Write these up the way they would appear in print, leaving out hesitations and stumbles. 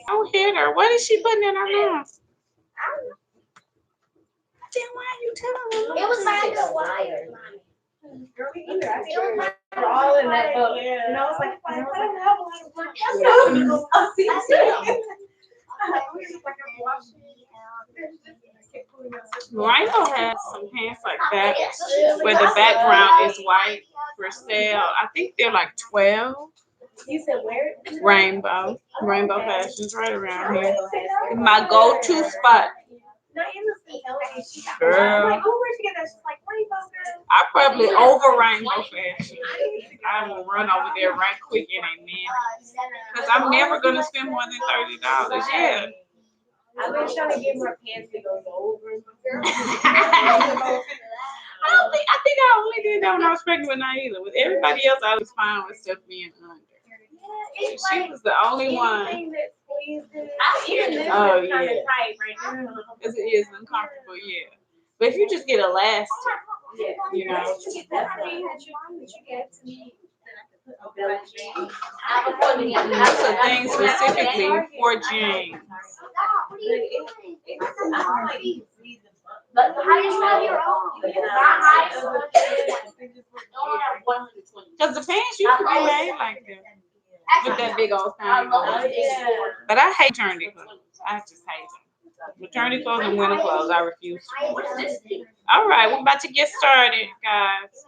Don't hit her. What is she putting in her mouth? Then why are you telling her? It was like a wire. All in that book. And I was like, I don't have a lot of money. Rainbow has some pants like that where the background is white for sale. I think they're like 12. You said where? Rainbow Fashions right around here. My go-to spot. Girl. Like, oh, where'd you get that? She's like, Rainbow girl. I probably over Rainbow Fashion. I will run over there right quick in a minute. Because I'm never going to spend more than $30. Yeah. I've been trying to get more pants that goes over. I think I only did that when I was pregnant with Naila. With everybody else, I was fine with stuff being under. She was the only one. Anything that squeezes. Even this Oh, is kind yeah. of tight right now. Because it is uncomfortable, yeah. But if you just get elastic, you know. That thing that you get to me. That's a thing specifically for jeans. But how do you have your own? Because the pants used to be made like this. With that big old thing on it. But I hate maternity clothes. I just hate them. Maternity clothes and winter clothes, I refuse to wear. All right, we're about to get started, guys.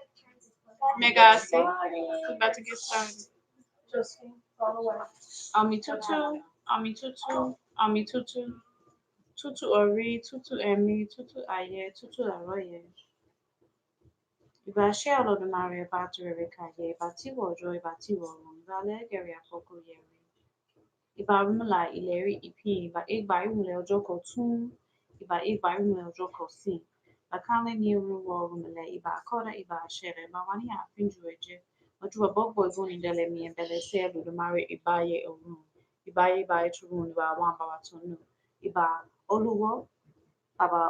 Megasi, we're about to get started. Ami tutu, ami tutu, ami tutu. Tutu ori, tutu emi, tutu aye, tutu aroye. Ìbà ṣẹ́ Olódùmarè ìbà tìrẹrẹ kàyé ìbà tíwọ̀ ọjọ́ ìbà tíwọ̀ ọ̀run ìbà lẹ́gẹ̀rẹ̀ àkọ́kọ́ yẹrẹ ìbà rúmùlà ìlérí ìpín ìgbà ìrùmùlẹ̀ ọjọ́ kan tún ìgbà ìrùmùlẹ̀ ọjọ́ kan sí ìbà kánlẹ̀ ní orúwọ rúmùlẹ̀ ìbà àkọ́dà ìbà àṣẹrẹ ìbà wà ní àfínjù ẹ̀jẹ̀ ọjọ́ ọ̀bọ̀gbọ̀ ìbónidẹ̀lẹ̀ mi ẹ̀bẹ̀lẹ̀ sí Olódùmarè ìbáyé ọ̀run ìbáyé ìtúrún ìbà àwọn àbàwà tó nù ìbà olúwọ́ Baba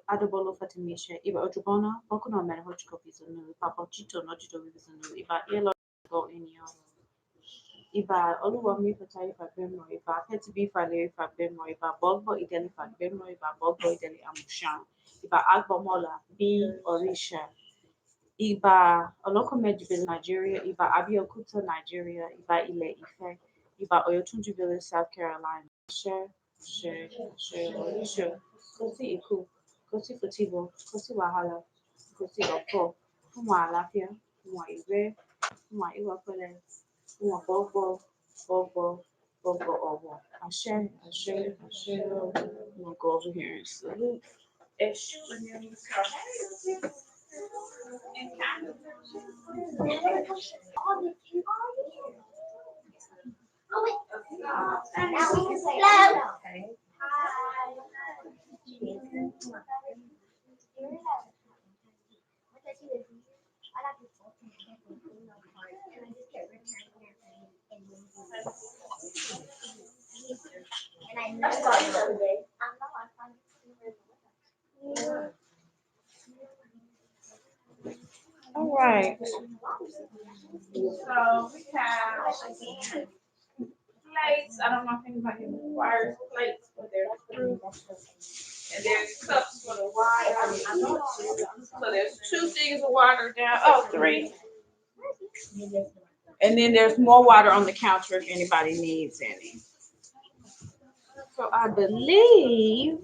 Adobolo Fatimisha, Iba Ojubona, Bokuno Men Hochkopizunu, Papa Chito Nojito Vizunu, Iba Elo Go in your Iba Oluwami Fatai Fabemo, Iba Petibi Fale Fabemo, Iba Bogbo Ideli Fabemo, Iba Bogbo Ideli Amushan, Iba Agbomola, B Orisha, Iba Olokomejibil Nigeria, Iba Abiokuta Nigeria, Iba Ile Ife, Iba Oyotunjibili South Carolina. Share. Kò sí ikú, kò sí fòtíbọ̀, kò sí wàhálà, kò sí ọ̀pọ̀, fún wa àlàáfíà, fún wa ìwé, fún wa ìwà pẹ̀lẹ́, fún wa gbọ́gbọ́, ọ̀wọ̀. Àṣẹ, I'm gonna go over here and salute. All right. So we have plates. I don't know if anybody requires plates, but they're fruit. And there's cups for the water. So there's 2 things of water down. Oh, 3. And then there's more water on the counter if anybody needs any. So I believe,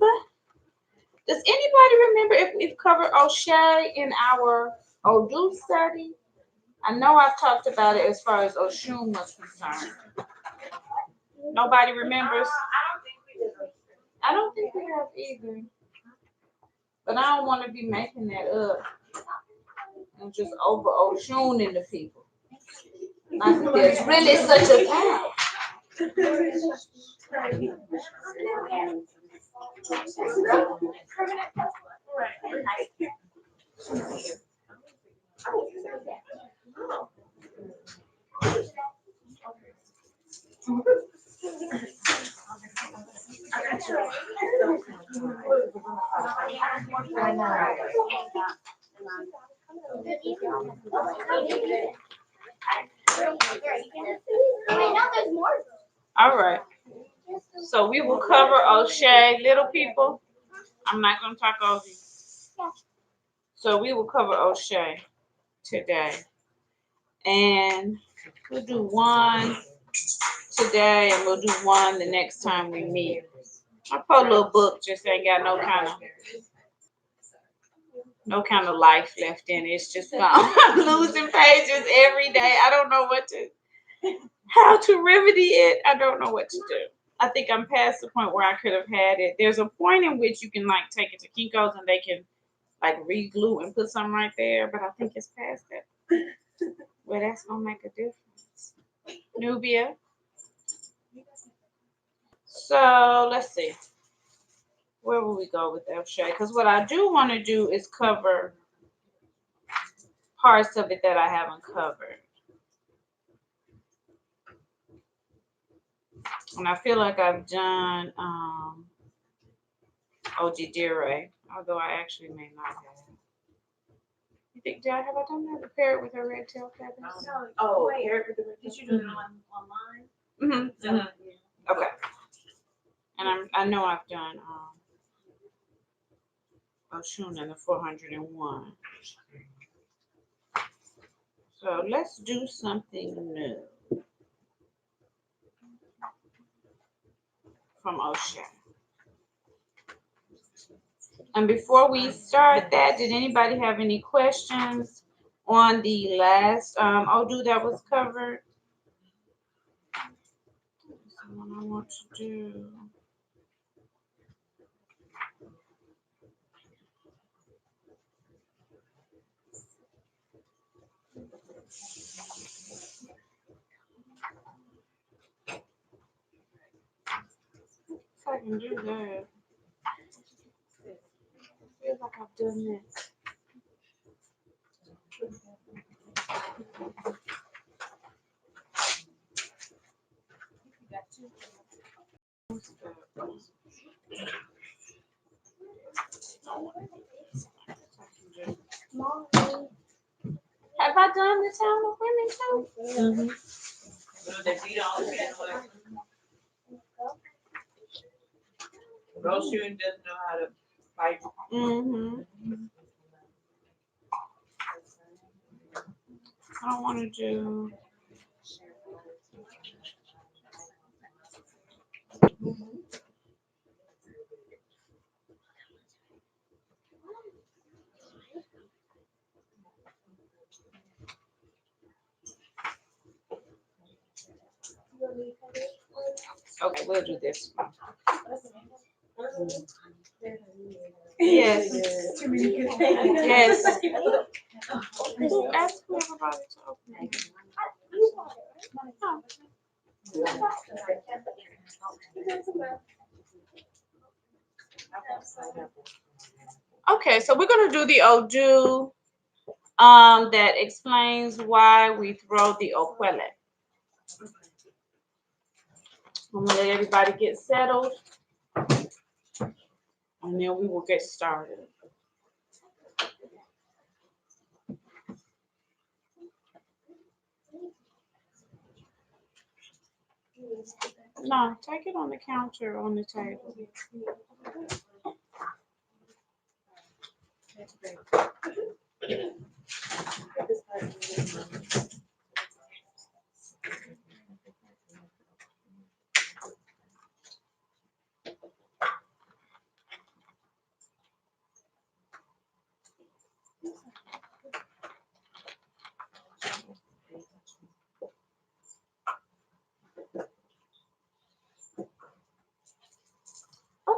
does anybody remember if we've covered O'Shea in our Odu study? I know I've talked about it as far as Oshun was concerned. Nobody remembers? I don't think we have either. But I don't want to be making that up and just over Oshun in the people. Like there's really such a thing. All right. So we will cover O'Shea, little people. I'm not going to talk over you. So we will cover O'Shea today. And we'll do one today and we'll do one the next time we meet. My poor little book just ain't got no kind of life left in it. It's just gone. I'm losing pages every day. I don't know how to remedy it. I don't know what to do. I think I'm past the point where I could have had it. There's a point in which you can like take it to Kinko's and they can like re-glue and put something right there, but I think it's past that. Well, that's gonna make a difference. Nubia. So let's see. Where will we go with O'Shea? Because what I do want to do is cover parts of it that I haven't covered. And I feel like I've done Ojidire, although I actually may not have. You think, have I done that? The parrot with her red tail feathers? No. Oh, Wait. did you do it online? Mm-hmm. Mm-hmm. Okay. And I know I've done Oshun and the 401. So let's do something new from O'Shea. And before we start that, did anybody have any questions on the last Odu that was covered? Someone I want to do. If I can do that. I feel like I've done this. Have I done the Town of Women too? Mm-hmm. They beat all the people. Roshun doesn't know how to fight. Mm-hmm. I don't want to do. Okay, we'll do this one. Yes. Yes. Ask everybody to open it. Okay, so we're gonna do the Odu that explains why we throw the Okwele. I'm gonna let everybody get settled and then we will get started. No, take it on the counter on the table.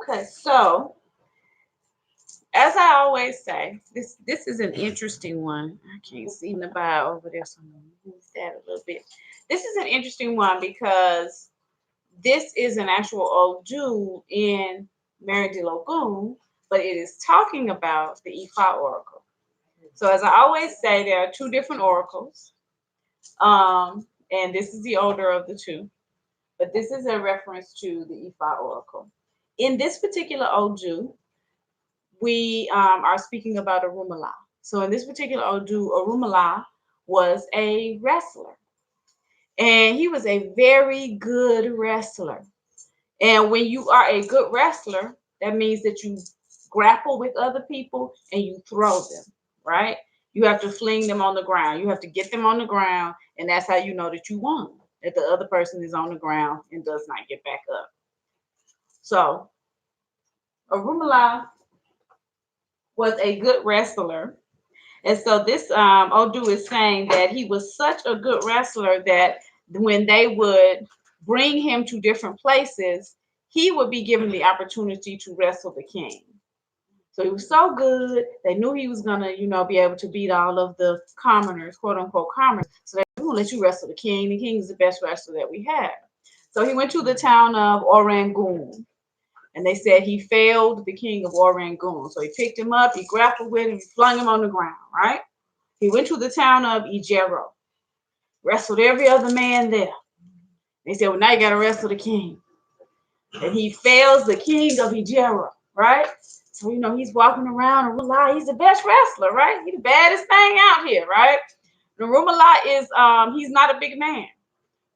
Okay, so as I always say, this is an interesting one. I can't see the bio over there, so I'm gonna move that a little bit. This is an interesting one because this is an actual Odu in Mary de Logun, but it is talking about the Ifa oracle. So as I always say, there are two different oracles, and this is the older of the two, but this is a reference to the Ifa oracle. In this particular Odu, we are speaking about Orunmila. So in this particular Odu, Orunmila was a wrestler. And he was a very good wrestler. And when you are a good wrestler, that means that you grapple with other people and you throw them, right? You have to fling them on the ground. You have to get them on the ground, and that's how you know that you won, that the other person is on the ground and does not get back up. So, Orunmila was a good wrestler. And so this Odu is saying that he was such a good wrestler that when they would bring him to different places, he would be given the opportunity to wrestle the king. So he was so good, they knew he was gonna, be able to beat all of the commoners, quote unquote commoners. So they're gonna let you wrestle the king. The king is the best wrestler that we have. So he went to the town of Orangun. And they said he failed the king of Orangun. So he picked him up, he grappled with him, he flung him on the ground, right? He went to the town of Ijero, wrestled every other man there. They said, well, now you got to wrestle the king. And he fails the king of Ijero, right? So, he's walking around and Orunmila, he's the best wrestler, right? He's the baddest thing out here, right? Orunmila is, he's not a big man.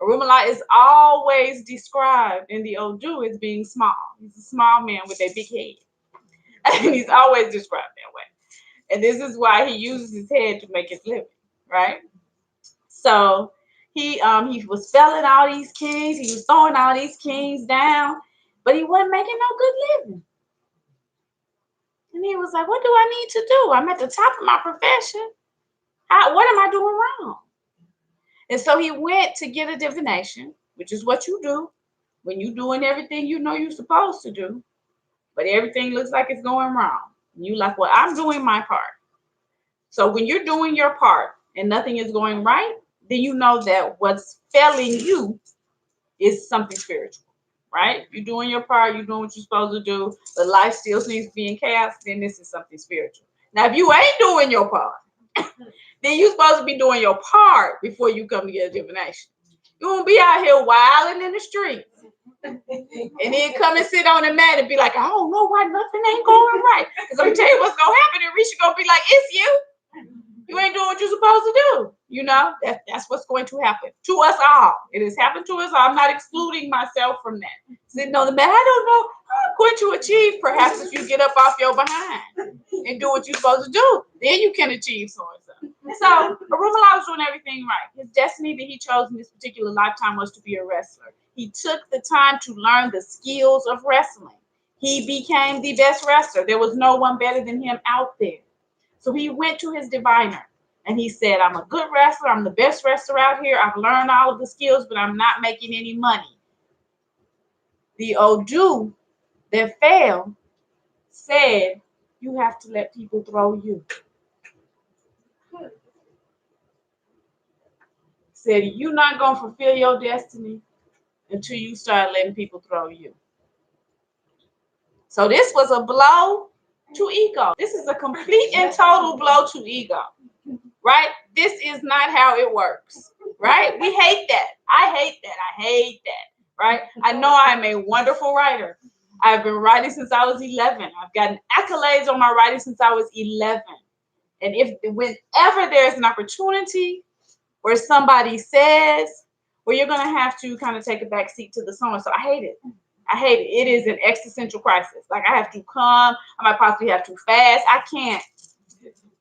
Orunmila is always described in the Odu as being small. He's a small man with a big head. And he's always described that way. And this is why he uses his head to make his living, right? So he was felling all these kings. He was throwing all these kings down, but he wasn't making no good living. And he was like, what do I need to do? I'm at the top of my profession. What am I doing wrong? And so he went to get a divination, which is what you do when you're doing everything you're supposed to do, but everything looks like it's going wrong. And you're like, well, I'm doing my part. So when you're doing your part and nothing is going right, then you know that what's failing you is something spiritual, right? You're doing your part, you're doing what you're supposed to do, but life still seems to be in chaos, then this is something spiritual. Now, if you ain't doing your part, then you're supposed to be doing your part before you come to get a divination. You won't be out here wilding in the streets and then come and sit on the mat and be like, I don't know why nothing ain't going right. Because I'm going to tell you what's going to happen, and Risha going to be like, it's you. You ain't doing what you're supposed to do. That's what's going to happen to us all. It has happened to us all. I'm not excluding myself from that. Sitting on the mat, I don't know how I'm going to achieve. Perhaps if you get up off your behind and do what you're supposed to do, then you can achieve so and so. So Orunmila was doing everything right. His destiny that he chose in this particular lifetime was to be a wrestler. He took the time to learn the skills of wrestling. He became the best wrestler. There was no one better than him out there. So he went to his diviner and he said, I'm a good wrestler. I'm the best wrestler out here. I've learned all of the skills, but I'm not making any money. The Odu that failed said, you have to let people throw you. Said, you're not going to fulfill your destiny until you start letting people throw you. So this was a blow to ego. This is a complete and total blow to ego, right? This is not how it works, right? We hate that. I hate that, right? I know I'm a wonderful writer. I've been writing since I was 11. I've gotten accolades on my writing since I was 11. And whenever there's an opportunity where somebody says, well, you're going to have to kind of take a back seat to the so-and-so, I hate it. It is an existential crisis. Like, I have to come. I might possibly have to fast. I can't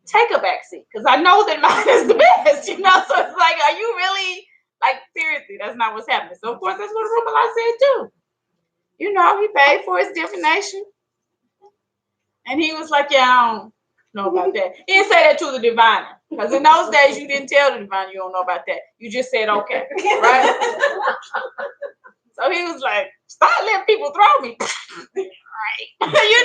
take a back seat because I know that mine is the best, So it's like, are you really, like, seriously, that's not what's happening. So, of course, that's what Orunmila said, too. He paid for his divination. And he was like, yeah, I don't know about that. He didn't say that to the diviner. Because in those days, you didn't tell the diviner you don't know about that. You just said, okay, right? So he was like, stop letting people throw me. Right. And then he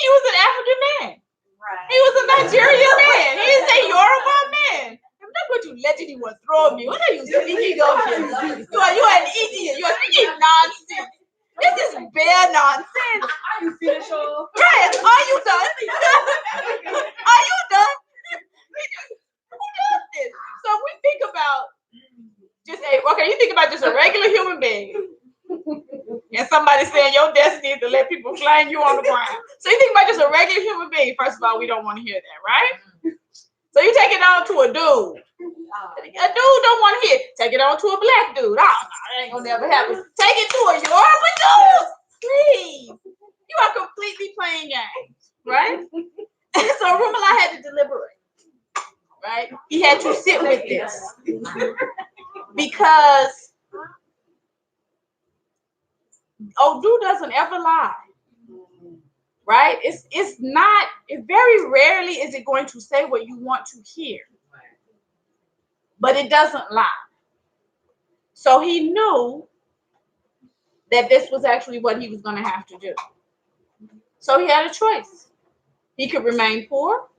was an African man. Right. He was a Nigerian man. He didn't say Yoruba man. I'm not going to let anyone throw me. What are you speaking of? You are an idiot. You are speaking nonsense. This is bare nonsense. Are you finished? Yes, are you done? Are you done? Who does this? So we think about you think about just a regular human being and somebody saying your destiny is to let people flang you on the ground. So you think about just a regular human being. First of all, we don't want to hear that, right? So you take it on to a dude A dude don't want to hear. Take it on to a black dude. Oh, no, that ain't gonna never happen. Take it to a Yoruba dude. Please. You are completely playing games, right? So Rumala had to deliberate, right? He had to sit with this because Odu doesn't ever lie, right? It's not. It very rarely is it going to say what you want to hear, but it doesn't lie. So he knew that this was actually what he was going to have to do. So he had a choice. He could remain poor,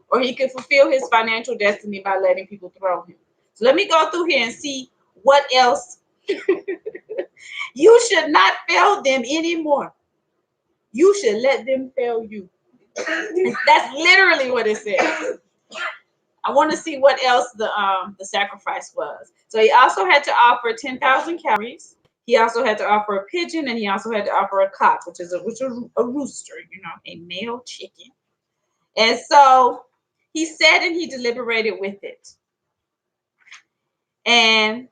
or he could fulfill his financial destiny by letting people throw him. So let me go through here and see what else. You should not fail them anymore. You should let them fail you. That's literally what it says. I want to see what else the sacrifice was. So he also had to offer 10,000 calories. He also had to offer a pigeon, and he also had to offer a cock, which is a rooster, a male chicken. And so he sat and he deliberated with it. And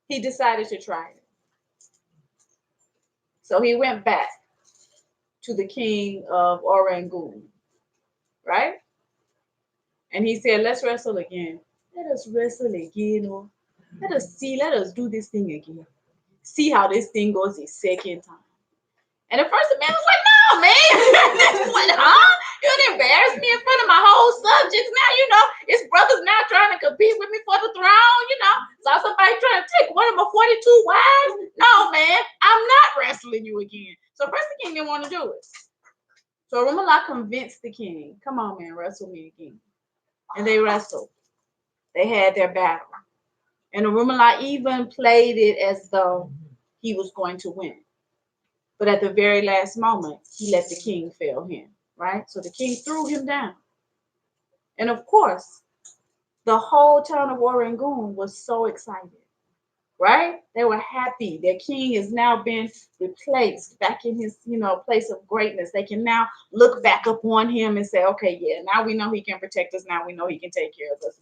he decided to try it. So he went back to the king of Orangun, right? And he said, let's wrestle again. Let us wrestle again. Oh. Let us do this thing again. See how this thing goes the second time. And at first the man was like, no, man. What, huh? You'd embarrass me in front of my whole subjects. Now, it's brothers now trying to compete with me for the throne, Saw somebody trying to take one of my 42 wives. No, man, I'm not wrestling you again. So first the king didn't want to do it. So Rumala convinced the king, come on, man, wrestle me again. And they wrestled. They had their battle. And Rumala even played it as though he was going to win. But at the very last moment, he let the king fail him, right? So the king threw him down. And of course, the whole town of Orangun was so excited, right? They were happy. Their king has now been replaced back in his, place of greatness. They can now look back upon him and say, okay, yeah, now we know he can protect us. Now we know he can take care of us.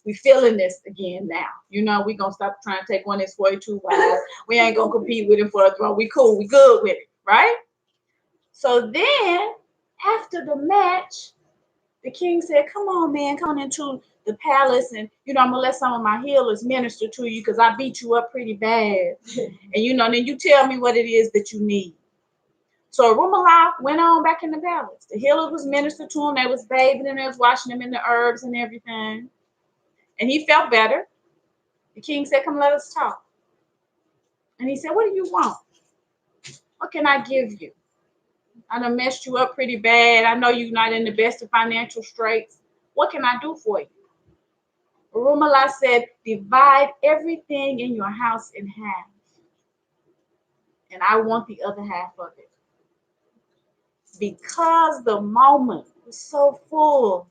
We're feeling this again now. We're going to stop trying to take one of his 42 wives. We ain't going to compete with him for a throne. We cool. We good with it, right? So then, after the match, the king said, come on, man, come into the palace, and I'm gonna let some of my healers minister to you because I beat you up pretty bad. And then you tell me what it is that you need. So Rumala went on back in the palace. The healers was ministered to him, they was bathing him, they was washing him in the herbs and everything. And he felt better. The king said, come let us talk. And he said, what do you want? What can I give you? I done messed you up pretty bad. I know you're not in the best of financial straits. What can I do for you? Rumala said, divide everything in your house in half. And I want the other half of it. Because the moment was so full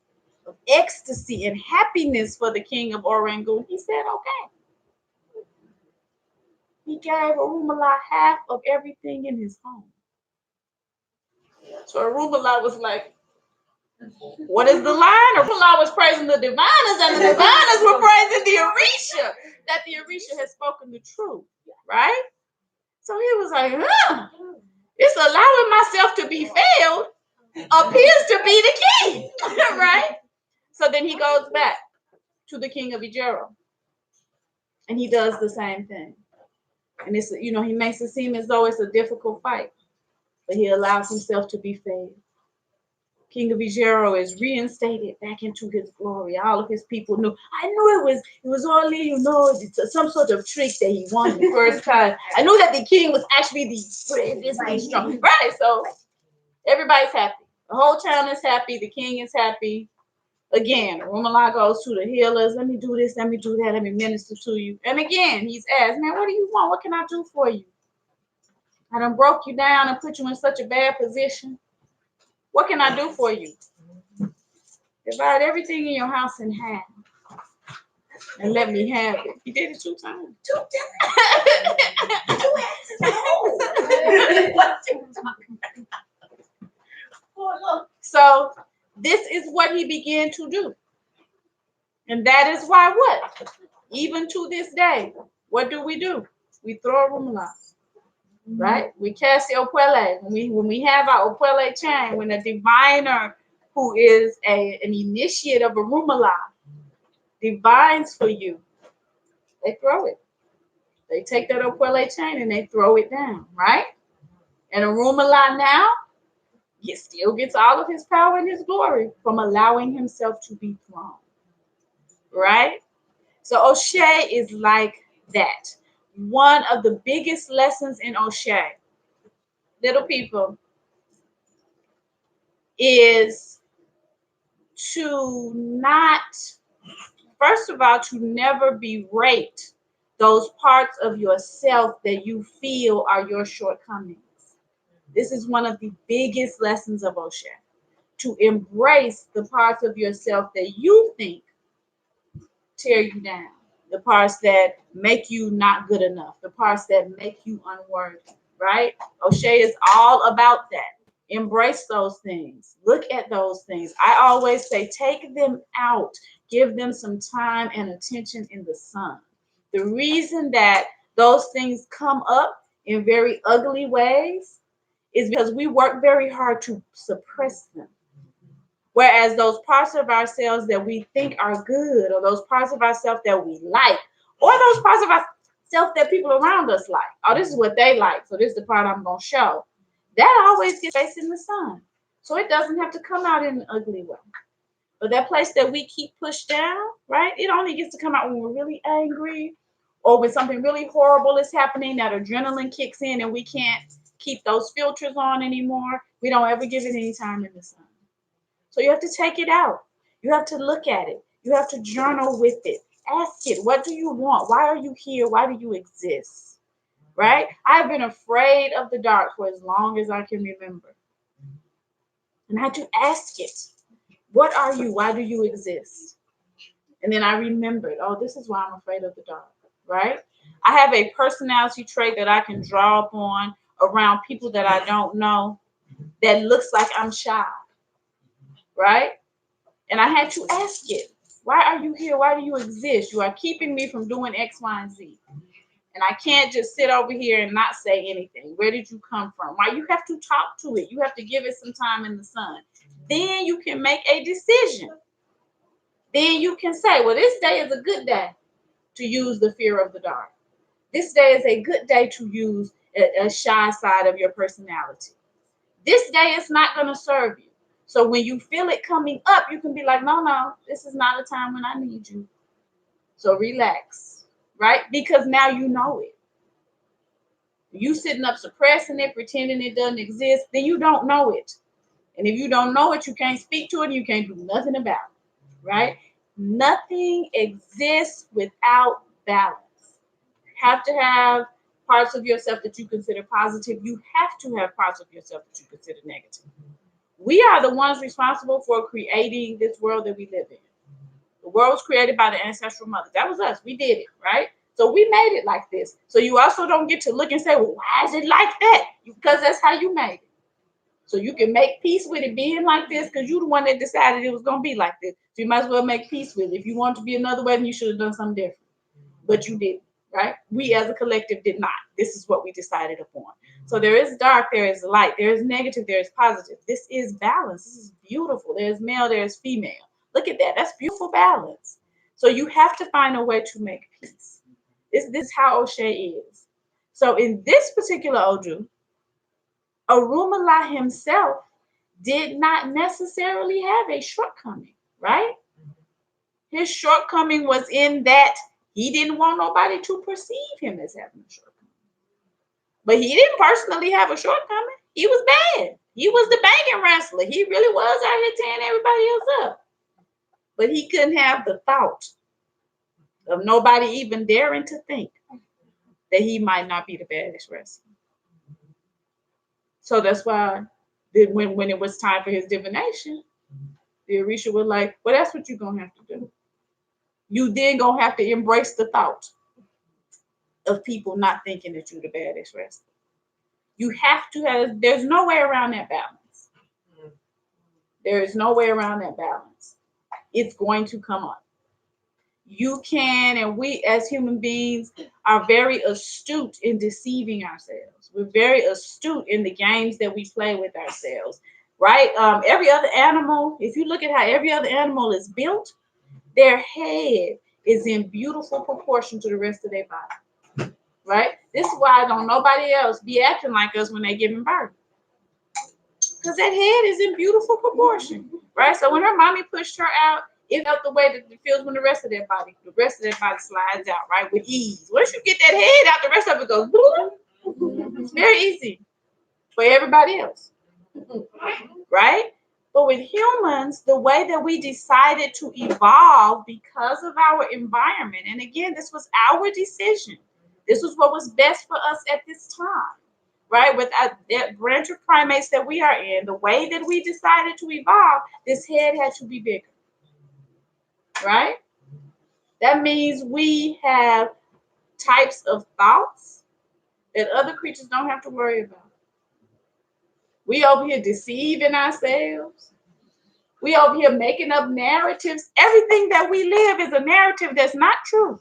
of ecstasy and happiness for the king of Orangun, he said, okay. He gave Rumala half of everything in his home. So Rumala was like, what is the line? Rumala was praising the diviners, and the diviners were praising the Orisha, that the Orisha had spoken the truth, right? So he was like, it's allowing myself to be failed appears to be the king, right? So then he goes back to the king of Ijero, and he does the same thing. And it's, he makes it seem as though it's a difficult fight, but he allows himself to be failed. King of Ijero is reinstated back into his glory. All of his people knew. I knew it was only, some sort of trick that he won the first time. I knew that the king was actually the strong. Right, so everybody's happy. The whole town is happy. The king is happy. Again, Rumala goes to the healers. Let me do this. Let me do that. Let me minister to you. And again, he's asked, man, what do you want? What can I do for you? I done broke you down and put you in such a bad position. What can I do for you? Divide everything in your house in half and let me have it. He did it 2 times. 2 times. 2 So this is what he began to do. And that is why what? Even to this day, what do? We throw a rumala, right? We cast the opele. When we have our opele chain, when a diviner who is an initiate of a rumala divines for you, they throw it. They take that opele chain and they throw it down, right? And a rumala now, he still gets all of his power and his glory from allowing himself to be thrown, right? So O'Shea is like that. One of the biggest lessons in O'Shea, little people, is to not, first of all, to never berate those parts of yourself that you feel are your shortcomings. This is one of the biggest lessons of O'Shea. To embrace the parts of yourself that you think tear you down, the parts that make you not good enough, the parts that make you unworthy, right? O'Shea is all about that. Embrace those things. Look at those things. I always say, take them out. Give them some time and attention in the sun. The reason that those things come up in very ugly ways is because we work very hard to suppress them. Whereas those parts of ourselves that we think are good, or those parts of ourselves that we like, or those parts of ourselves that people around us like, oh, this is what they like, so this is the part I'm going to show. That always gets face in the sun. So it doesn't have to come out in an ugly way. But that place that we keep pushed down, right? It only gets to come out when we're really angry or when something really horrible is happening, that adrenaline kicks in and we can't keep those filters on anymore. We don't ever give it any time in the sun. So you have to take it out. You have to look at it. You have to journal with it. Ask it, what do you want? Why are you here? Why do you exist? Right? I've been afraid of the dark for as long as I can remember. And I had to ask it, what are you? Why do you exist? And then I remembered, oh, this is why I'm afraid of the dark, right? I have a personality trait that I can draw upon around people that I don't know that looks like I'm shy, right? And I had to ask it, why are you here? Why do you exist? You are keeping me from doing X, Y, and Z. And I can't just sit over here and not say anything. Where did you come from? Why? You have to talk to it. You have to give it some time in the sun. Then you can make a decision. Then you can say, well, this day is a good day to use the fear of the dark. This day is a good day to use a shy side of your personality. This day is not going to serve you. So when you feel it coming up, you can be like, no, this is not a time when I need you. So relax, right? Because now you know it. You sitting up suppressing it, pretending it doesn't exist, then you don't know it. And if you don't know it, you can't speak to it, and you can't do nothing about it, right? Nothing exists without balance. You have to have parts of yourself that you consider positive. You have to have parts of yourself that you consider negative. We are the ones responsible for creating this world that we live in. The world was created by the ancestral mother. That was us. We did it, right? So we made it like this. So you also don't get to look and say, well, why is it like that? Because that's how you made it. So you can make peace with it being like this because you're the one that decided it was going to be like this. So you might as well make peace with it. If you want it to be another way, then you should have done something different. But you didn't, right? We as a collective did not. This is what we decided upon. So there is dark, there is light, there is negative, there is positive. This is balance. This is beautiful. There's male, there's female. Look at that. That's beautiful balance. So you have to find a way to make peace. This is how O'Shea is. So in this particular Odu, Orunmila himself did not necessarily have a shortcoming, right? His shortcoming was in that he didn't want nobody to perceive him as having a shortcoming. But he didn't personally have a shortcoming. He was bad. He was the banging wrestler. He really was out here tearing everybody else up. But he couldn't have the thought of nobody even daring to think that he might not be the baddest wrestler. So that's why when it was time for his divination, the Orisha was like, well, that's what you're going to have to do. You then going to have to embrace the thought of people not thinking that you're the baddest wrestler. You have to have, there's no way around that balance. There is no way around that balance. It's going to come up. you can, and we as human beings are very astute in deceiving ourselves. We're very astute in the games that we play with ourselves, right? Every other animal, if you look at how every other animal is built, their head is in beautiful proportion to the rest of their body, right? This is why don't nobody else be acting like us when they giving birth, because that head is in beautiful proportion, right? So when her mommy pushed her out, it felt the way that it feels when the rest of their body slides out, right, with ease. Once you get that head out, the rest of it goes. Boop. It's very easy for everybody else, right? But with humans, the way that we decided to evolve because of our environment, and again, this was our decision. This was what was best for us at this time, right? With that branch of primates that we are in, the way that we decided to evolve, this head had to be bigger, right? That means we have types of thoughts that other creatures don't have to worry about. We over here deceiving ourselves. We over here making up narratives. Everything that we live is a narrative that's not true.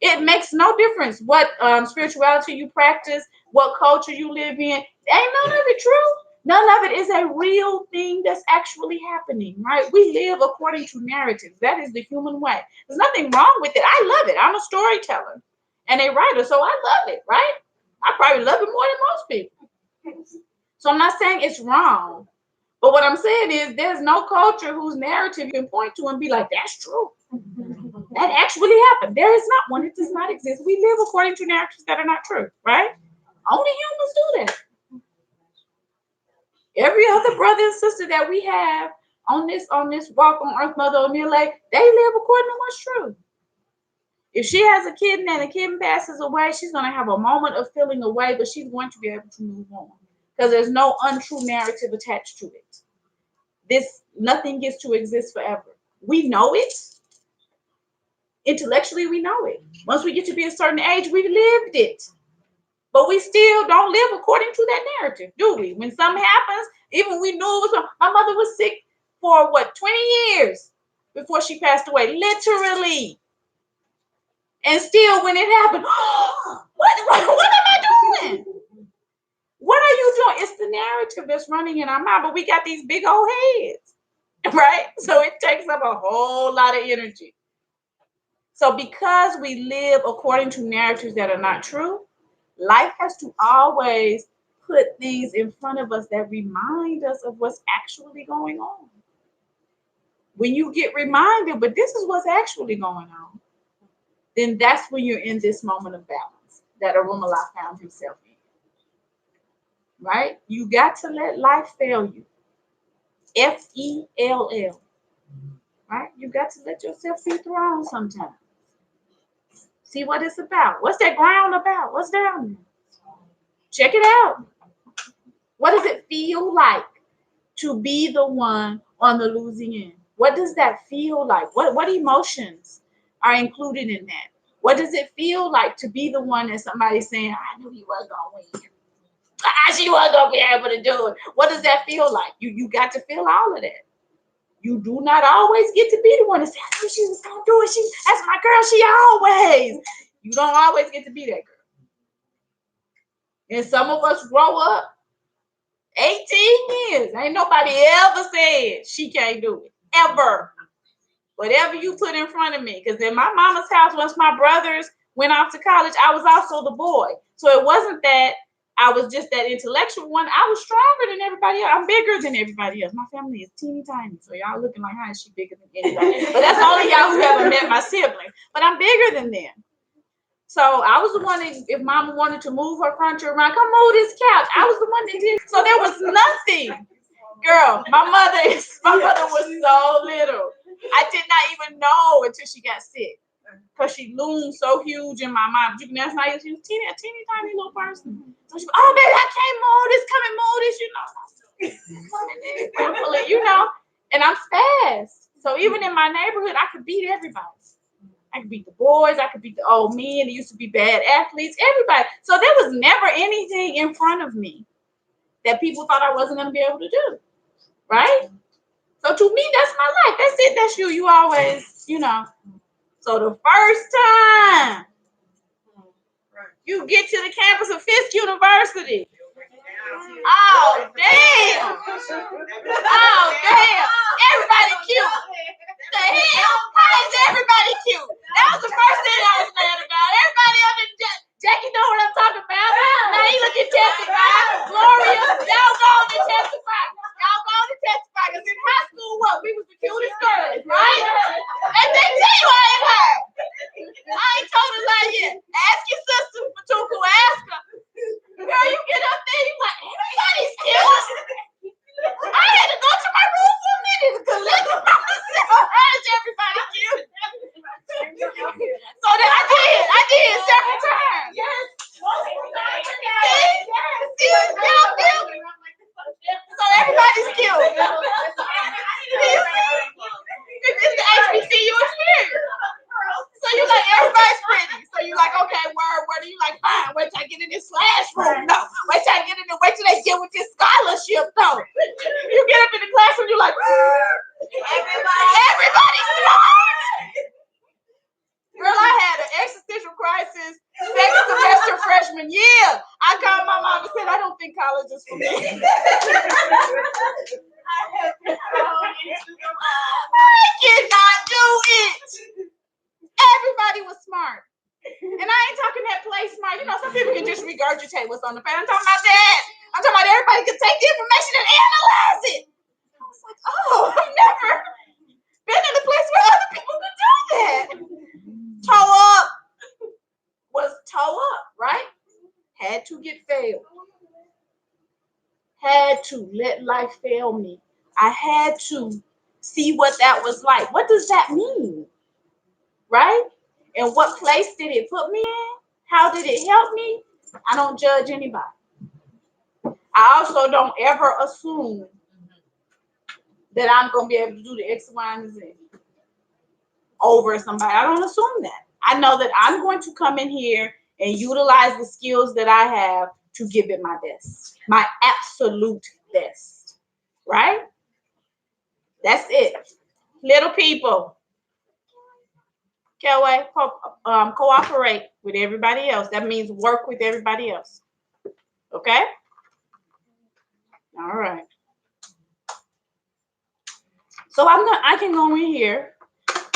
It makes no difference what spirituality you practice, what culture you live in. Ain't none of it true. None of it is a real thing that's actually happening, right? We live according to narratives. That is the human way. There's nothing wrong with it. I love it. I'm a storyteller and a writer, so I love it, right? I probably love it more than most people. So I'm not saying it's wrong. But what I'm saying is there's no culture whose narrative you can point to and be like, that's true. That actually happened. There is not one. It does not exist. We live according to narratives that are not true, right? Only humans do that. Every other brother and sister that we have on this walk on Earth, Mother O'Neill Lake, they live according to what's true. If she has a kid and the kid passes away, she's going to have a moment of feeling away, but she's going to be able to move on because there's no untrue narrative attached to it. Nothing gets to exist forever. We know it. Intellectually, we know it. Once we get to be a certain age, we lived it. But we still don't live according to that narrative, do we? When something happens, even we knew it was my mother was sick for 20 years before she passed away, literally. And still, when it happened, what am I doing? What are you doing? It's the narrative that's running in our mind, but we got these big old heads, right? So it takes up a whole lot of energy. So because we live according to narratives that are not true, life has to always put things in front of us that remind us of what's actually going on. When you get reminded, but this is what's actually going on, then that's when you're in this moment of balance that Orunmila found himself in. Right? You got to let life fail you. F-E-L-L. Right? You got to let yourself be thrown sometimes. See what it's about. What's that ground about? What's down there? Check it out. What does it feel like to be the one on the losing end? What does that feel like? What emotions are included in that? What does it feel like to be the one that somebody's saying, I knew you wasn't going to win. She wasn't going to be able to do it. What does that feel like? You got to feel all of that. You do not always get to be the one to say, I knew she was going to do it. That's my girl. She always. You don't always get to be that girl. And some of us grow up 18 years. Ain't nobody ever said she can't do it. Ever. Whatever you put in front of me. Because in my mama's house, once my brothers went off to college, I was also the boy. So it wasn't that I was just that intellectual one. I was stronger than everybody else. I'm bigger than everybody else. My family is teeny tiny. So y'all looking like, how is she bigger than anybody? But that's only y'all who haven't met my siblings. But I'm bigger than them. So I was the one that, if mama wanted to move her furniture around, come move this couch. I was the one that did. So there was nothing. Girl, my mother was so little. I did not even know until she got sick. Because she loomed so huge in my mind. But you can ask Naya, she was a teeny tiny little person. So she goes, oh, baby, I can't move this. Come and move this, you know. And I'm fast. So even in my neighborhood, I could beat everybody. I could beat the boys. I could beat the old men. There used to be bad athletes. Everybody. So there was never anything in front of me that people thought I wasn't going to be able to do. Right? So to me, that's my life. That's it. That's you. You always, you know. So the first time you get to the campus of Fisk University, oh damn! Oh damn! Everybody cute. The hell? How is everybody cute? That was the first thing I was mad about. Everybody under Jackie know what I'm talking about. Now you look at testify. Gloria, y'all go on and testify. Y'all go on and testify. Because in high school, what? We was the cutest girls, right? And they tell you I ain't her. I ain't told her that yet. Ask your sister, Matuku, ask her. Girl, you get up there, you like, everybody's cute. I had to go to my room for a minute to collect myself. How is everybody cute? So then I did several times. Yes. See, y'all feel me? So everybody's cute. It's the HBCU experience. So you like everybody's pretty. So you like, okay, where do you like fine? Wait till I get in this classroom. No. Wait till I get in there. Wait till they get with this scholarship though. You get up in the classroom, you're like, everybody's smart. Girl, I had an existential crisis second semester freshman year. I called my mom and said, I don't think college is for me. I cannot do it. Everybody was smart. And I ain't talking that play smart. You know, some people can just regurgitate what's on the page. I'm talking about that. I'm talking about everybody can take the information and analyze it. I was like, oh, I've never been in a place where other people could do that. Toe up was toe up, right? Had to get failed. Had to let life fail me. I had to see what that was like. What does that mean? Right? And what place did it put me in? How did it help me? I don't judge anybody. I also don't ever assume that I'm going to be able to do the X, Y, and Z over somebody. I don't assume that. I know that I'm going to come in here and utilize the skills that I have to give it my best, my absolute best, right? That's it. Little people, cooperate with everybody else. That means work with everybody else. Okay? All right. So I can go in here.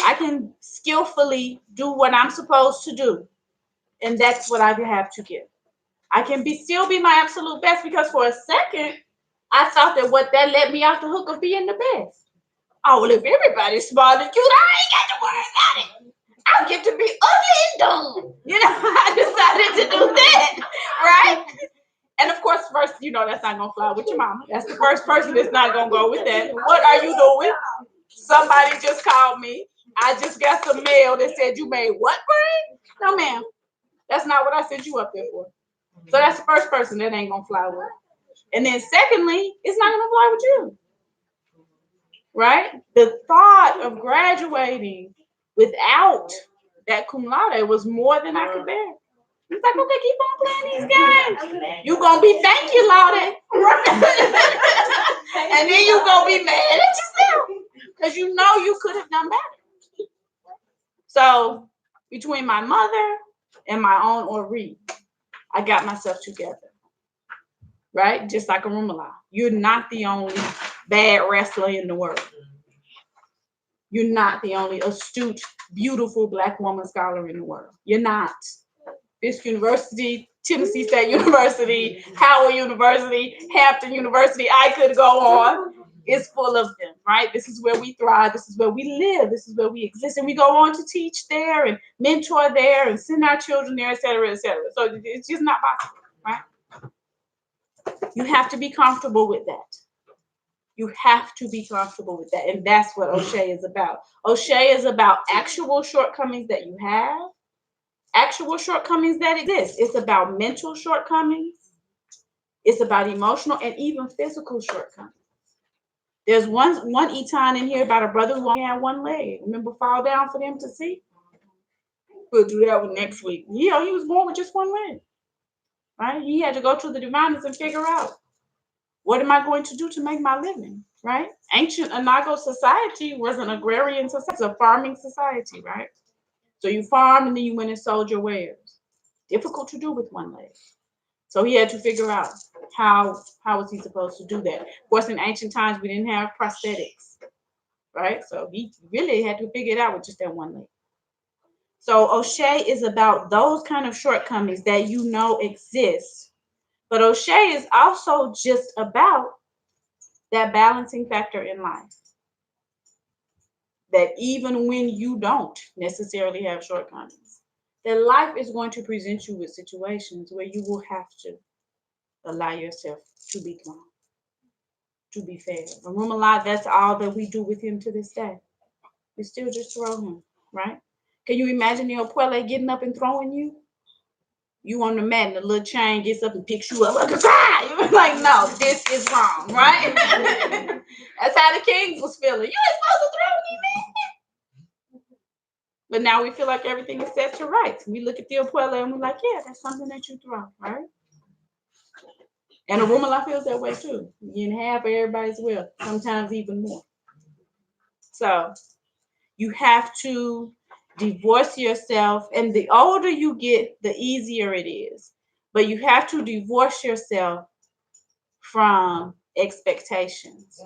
I can skillfully do what I'm supposed to do. And that's what I have to give. I can still be my absolute best, because for a second, I thought that what that let me off the hook of being the best. Oh, well, if everybody's smart and cute, I ain't got to worry about it. I get to be ugly and dumb. You know, I decided to do that, right? And of course, first, you know, that's not going to fly with your mama. That's the first person that's not going to go with that. What are you doing? Somebody just called me. I just got some mail that said, you made what grade? No, ma'am. That's not what I sent you up there for. So that's the first person that ain't going to fly with. And then secondly, it's not going to fly with you. Right? The thought of graduating without that cum laude was more than I could bear. It's like, okay, keep on playing these games. You're going to be thank you, Laude. And then you're going to be mad at yourself because you know you could have done better. So between my mother and my own Ori, I got myself together. Right? Just like a Rumala. You're not the only bad wrestler in the world. You're not the only astute, beautiful Black woman scholar in the world. You're not. Fisk University, Tennessee State University, Howard University, Hampton University, I could go on. It's full of them, right? This is where we thrive. This is where we live. This is where we exist. And we go on to teach there and mentor there and send our children there, et cetera, et cetera. So it's just not possible, right? You have to be comfortable with that. You have to be comfortable with that. And that's what O'Shea is about. O'Shea is about actual shortcomings that you have, actual shortcomings that exist. It's about mental shortcomings. It's about emotional and even physical shortcomings. There's one Eton in here about a brother who only had one leg. Remember, fall down for them to see? We'll do that one next week. Yeah, he was born with just one leg. Right? He had to go to the diviners and figure out, what am I going to do to make my living? Right? Ancient Anago society was an agrarian society, a farming society, right? So you farmed and then you went and sold your wares. Difficult to do with one leg. So he had to figure out how was he supposed to do that. Of course, in ancient times, we didn't have prosthetics, right? So he really had to figure it out with just that one leg. So O'Shea is about those kind of shortcomings that you know exist. But O'Shea is also just about that balancing factor in life. That even when you don't necessarily have shortcomings, that life is going to present you with situations where you will have to allow yourself to be calm, to be fair. Arumala, that's all that we do with him to this day. We still just throw him, right? Can you imagine the Opuele getting up and throwing you? You on the mat and the little chain gets up and picks you up. You're like, no, this is wrong, right? That's how the Kings was feeling. You ain't supposed to throw me, man. But now we feel like everything is set to rights. We look at the Opuele and we're like, yeah, that's something that you throw, right? And Arumala feels that way too. You can have everybody's will, sometimes even more. So you have to divorce yourself, and the older you get, the easier it is. But you have to divorce yourself from expectations.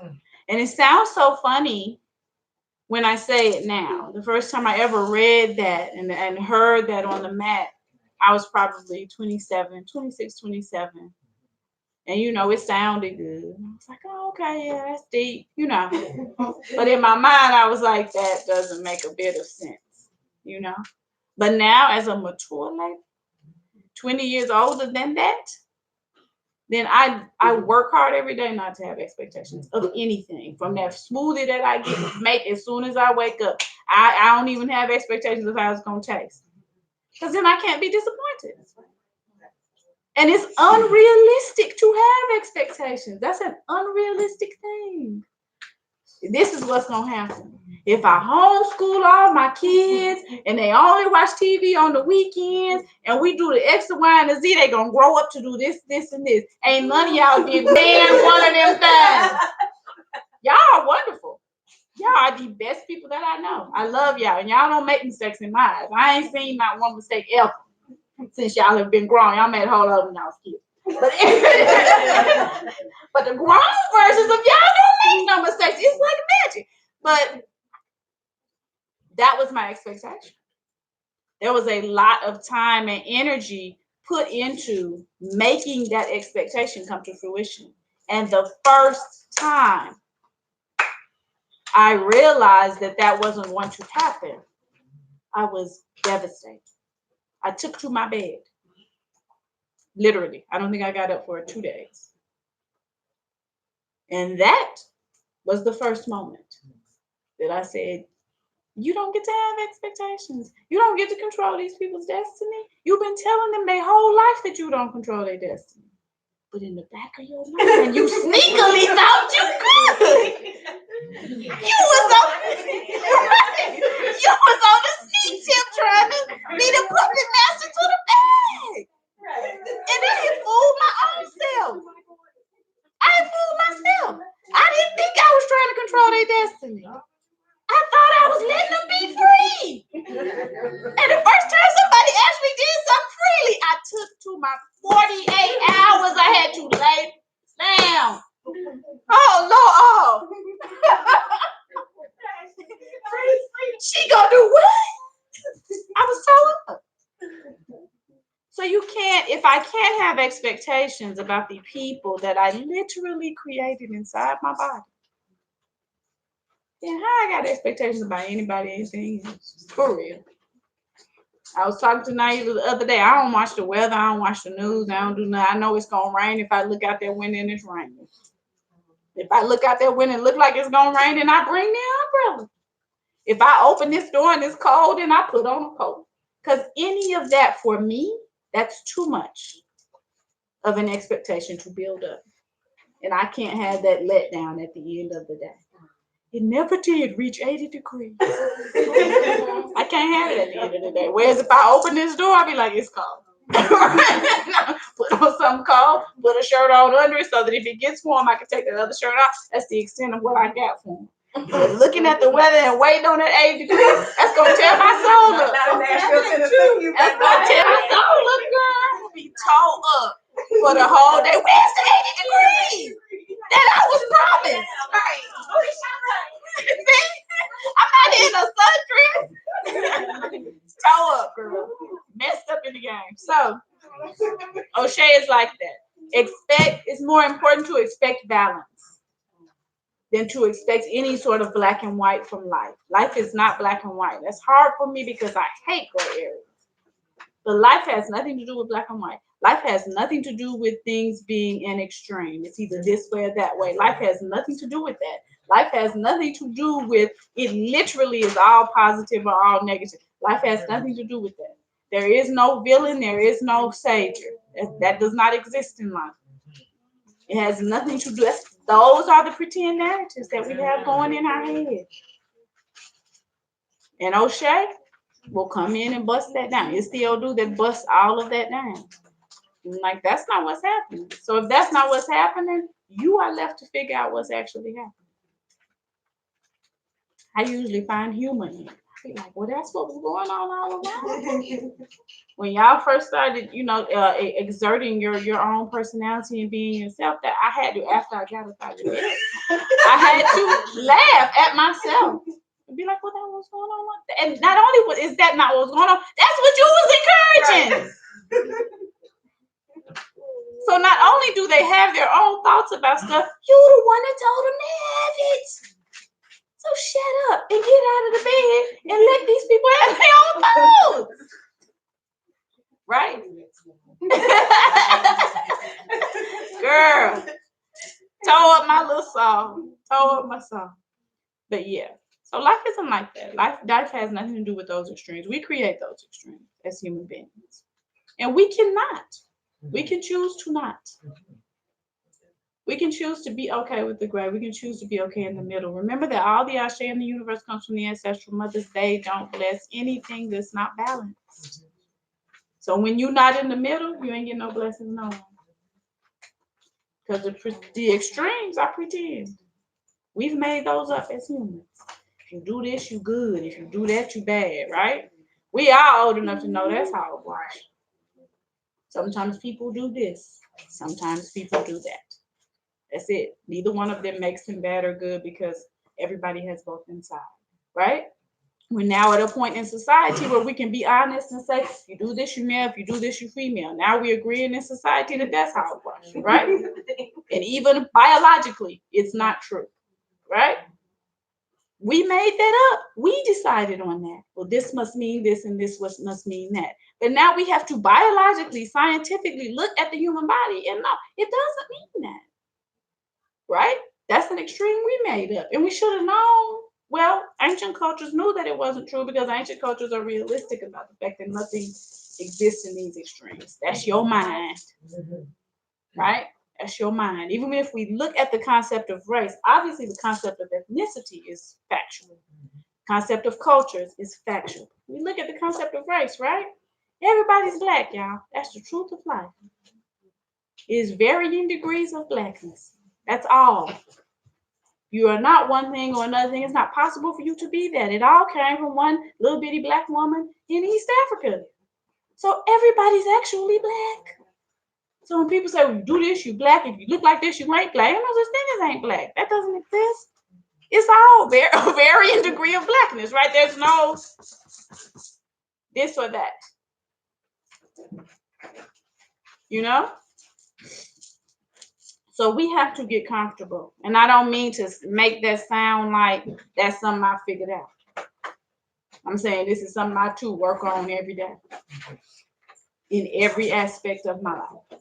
And it sounds so funny when I say it now. The first time I ever read that and heard that on the mat, I was probably 26, 27. And, you know, it sounded good. I was like, oh, okay, yeah, that's deep, you know. But in my mind, I was like, that doesn't make a bit of sense, you know. But now, as a mature lady, 20 years older than that, then I work hard every day not to have expectations of anything. From that smoothie that I make as soon as I wake up, I don't even have expectations of how it's going to taste. Because then I can't be disappointed. And it's unrealistic to have expectations. That's an unrealistic thing. This is what's going to happen. If I homeschool all my kids and they only watch TV on the weekends and we do the X, the Y, and the Z, they're going to grow up to do this, this, and this. Ain't none of y'all did man one of them things. Y'all are wonderful. Y'all are the best people that I know. I love y'all. And y'all don't make mistakes in my eyes. I ain't seen not one mistake ever. Since y'all have been grown, y'all made a whole lot of y'all kids. But the grown versions of y'all don't make no mistakes. It's like magic. But that was my expectation. There was a lot of time and energy put into making that expectation come to fruition. And the first time I realized that that wasn't going to happen, I was devastated. I took to my bed. Literally. I don't think I got up for 2 days. And that was the first moment that I said, you don't get to have expectations. You don't get to control these people's destiny. You've been telling them their whole life that you don't control their destiny. But in the back of your mind, you sneakily thought you could. You was on the sneak tip trying to be the puppet master to the bag. And I fooled my own self. I fooled myself. I didn't think I was trying to control their destiny. I thought I was letting them be free. And the first time somebody actually did something freely, I took to my 48 hours I had to lay down. Oh, Lord. She gonna do what? I was so up. So you can't, if I can't have expectations about the people that I literally created inside my body, then how I got expectations about anybody, anything else? For real. I was talking to Naila the other day. I don't watch the weather. I don't watch the news. I don't do nothing. I know it's going to rain if I look out that window and it's raining. If I look out that window and look like it's going to rain, then I bring the umbrella. If I open this door and it's cold, then I put on a coat. Because any of that for me, that's too much of an expectation to build up. And I can't have that letdown at the end of the day. It never did reach 80 degrees. I can't have it at the end of the day. Whereas if I open this door, I'll be like, it's cold. Put on something cold, put a shirt on under it so that if it gets warm, I can take that other shirt off. That's the extent of what I got for them. looking at the weather and waiting on that 80 degrees, that's gonna tear my soul up. That's gonna tear my soul up, girl. I'm gonna be tore up for the whole day. Where's the 80 degrees that I was promised? See? I'm not in a sundress. Toe up, girl. Messed up in the game. So O'Shea is like that. It's more important to expect balance than to expect any sort of black and white from life. Life is not black and white. That's hard for me because I hate gray areas. But life has nothing to do with black and white. Life has nothing to do with things being an extreme. It's either this way or that way. Life has nothing to do with that. Life has nothing to do with it literally is all positive or all negative. Life has nothing to do with that. There is no villain, there is no savior. That does not exist in life. It has nothing to do. Those are the pretend narratives that we have going in our head. And O'Shea will come in and bust that down. It's the old dude that busts all of that down. Like, that's not what's happening. So if that's not what's happening, you are left to figure out what's actually happening. I usually find humor in it. I be like, well, that's what was going on all along. When y'all first started, exerting your own personality and being yourself, that I had to, after I got up out of bed, I had to laugh at myself and be like, what the hell was going on? And not only is that not what was going on, that's what you was encouraging. Right. So not only do they have their own thoughts about stuff, you the one that told them to have it. So shut up and get out of the bed and let these people have their own thoughts. Right? Girl, toe up my little song. Toe up my song. But yeah. So life isn't like that. Life has nothing to do with those extremes. We create those extremes as human beings. And we cannot. We can choose to not. We can choose to be okay with the gray. We can choose to be okay in the middle. Remember that all the Ashe in the universe comes from the ancestral mothers. They don't bless anything that's not balanced. So when you're not in the middle, you ain't getting no blessings no more. Because the extremes are pretend. We've made those up as humans. If you do this, you good. If you do that, you bad, right? We are old enough to know that's how it works. Sometimes people do this. Sometimes people do that. That's it. Neither one of them makes them bad or good because everybody has both inside, right? We're now at a point in society where we can be honest and say, if you do this, you're male. If you do this, you're female. Now we're agreeing in society that that's how it works, right? And even biologically, it's not true, right? We made that up. We decided on that. Well, this must mean this and this must mean that. But now we have to biologically, scientifically look at the human body and no, it doesn't mean that. Right? That's an extreme we made up. And we should have known. Well, ancient cultures knew that it wasn't true because ancient cultures are realistic about the fact that nothing exists in these extremes. That's your mind. Right? That's your mind. Even if we look at the concept of race, obviously the concept of ethnicity is factual. Concept of cultures is factual. We look at the concept of race, right? Everybody's black, y'all. That's the truth of life. It is varying degrees of blackness. That's all. You are not one thing or another thing. It's not possible for you to be that. It all came from one little bitty black woman in East Africa. So everybody's actually black. So when people say, well, you do this, you black. If you look like this, you ain't black. There's no such thing as ain't black. That doesn't exist. It's all a varying degree of blackness, right? There's no this or that. You know? So we have to get comfortable. And I don't mean to make that sound like that's something I figured out. I'm saying this is something I too work on every day. In every aspect of my life.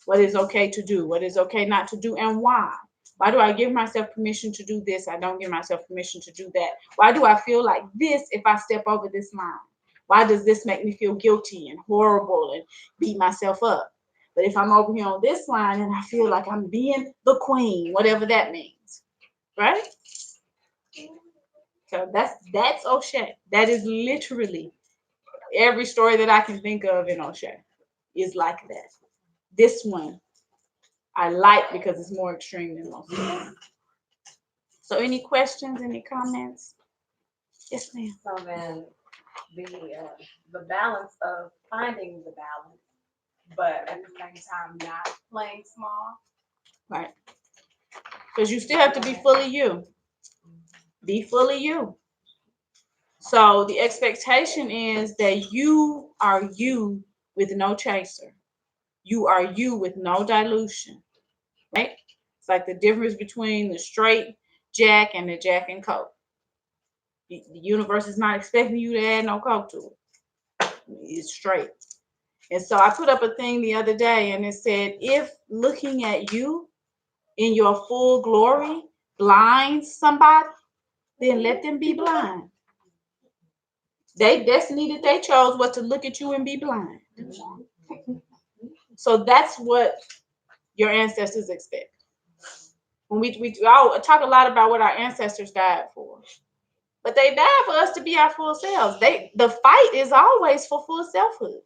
What is okay to do? What is okay not to do? And why? Why do I give myself permission to do this? I don't give myself permission to do that. Why do I feel like this if I step over this line? Why does this make me feel guilty and horrible and beat myself up? But if I'm over here on this line and I feel like I'm being the queen, whatever that means, right? So that's O'Shea. That is literally every story that I can think of in O'Shea is like that. This one I like because it's more extreme than most. So any questions, any comments? Yes, ma'am. So then the balance of finding the balance, but at the same time not playing small. Right. Because you still have to be fully you. Be fully you. So the expectation is that you are you with no chaser. You are you with no dilution. Right? It's like the difference between the straight Jack and the Jack and Coke. The universe is not expecting you to add no Coke to it. It's straight. And so I put up a thing the other day and it said, if looking at you in your full glory blinds somebody, then let them be blind. They destiny that they chose was to look at you and be blind. So that's what your ancestors expect. When we all talk a lot about what our ancestors died for, but they died for us to be our full selves. The fight is always for full selfhood.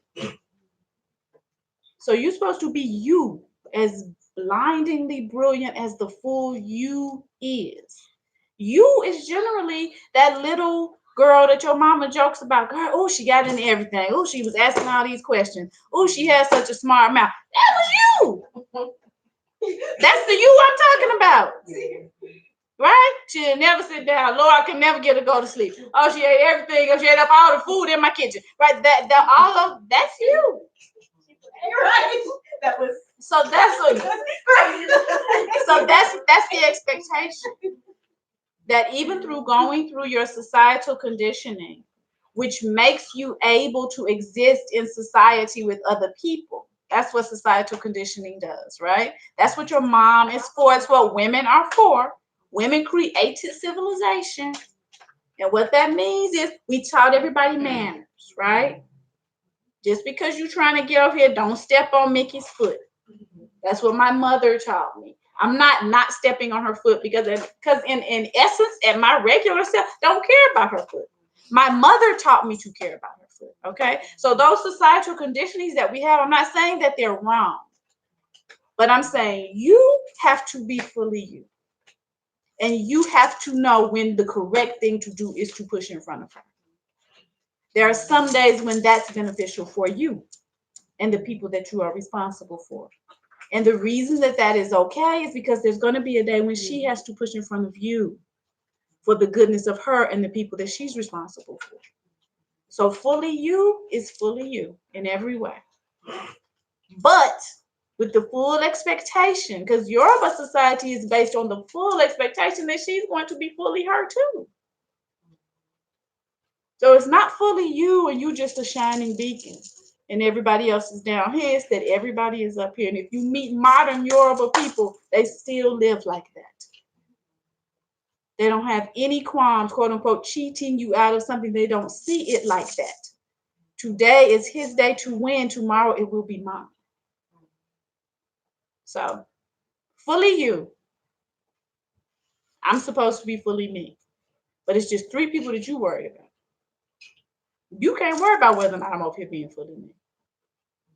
So you're supposed to be you, as blindingly brilliant as the full you is. You is generally that little girl that your mama jokes about. Girl, oh, she got into everything. Oh, she was asking all these questions. Oh, she has such a smart mouth. That was you. That's the you I'm talking about. Right? She didn't never sit down. Lord, I can never get her to go to sleep. Oh, she ate everything. She ate up all the food in my kitchen. Right? All of that's you. You're right. That was So that's the expectation. That even through going through your societal conditioning, which makes you able to exist in society with other people. That's what societal conditioning does, right? That's what your mom is for. It's what women are for. Women created civilization. And what that means is we taught everybody manners, right? Just because you're trying to get over here, don't step on Mickey's foot. That's what my mother taught me. I'm not stepping on her foot because in essence, at my regular self, don't care about her foot. My mother taught me to care about her foot. Okay. So those societal conditionings that we have, I'm not saying that they're wrong, but I'm saying you have to be fully you. And you have to know when the correct thing to do is to push in front of her. There are some days when that's beneficial for you and the people that you are responsible for. And the reason that is okay is because there's going to be a day when she has to push in front of you for the goodness of her and the people that she's responsible for. So fully you is fully you in every way. But with the full expectation, because Yoruba society is based on the full expectation that she's going to be fully her too. So it's not fully you and you just a shining beacon and everybody else is down here. It's that everybody is up here. And if you meet modern Yoruba people, they still live like that. They don't have any qualms, quote unquote, cheating you out of something. They don't see it like that. Today is his day to win. Tomorrow it will be mine. So fully you. I'm supposed to be fully me. But it's just 3 people that you worry about. You can't worry about whether or not I'm up here being fully me.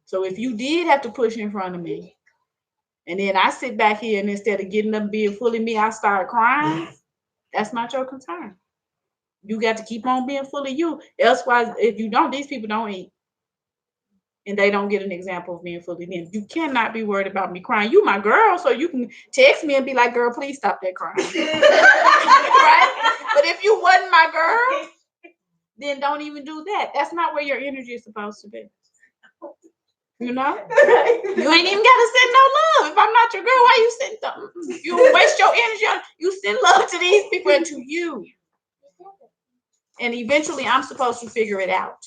So if you did have to push in front of me, and then I sit back here and instead of getting up being fully me, I start crying, that's not your concern. You got to keep on being fully you. Elsewise, if you don't, these people don't eat. And they don't get an example of being fully them. You cannot be worried about me crying. You my girl, so you can text me and be like, girl, please stop that crying. Right? But if you wasn't my girl, then don't even do that. That's not where your energy is supposed to be. You know? You ain't even got to send no love. If I'm not your girl, why you send something? You waste your energy on, you send love to these people and to you. And eventually I'm supposed to figure it out.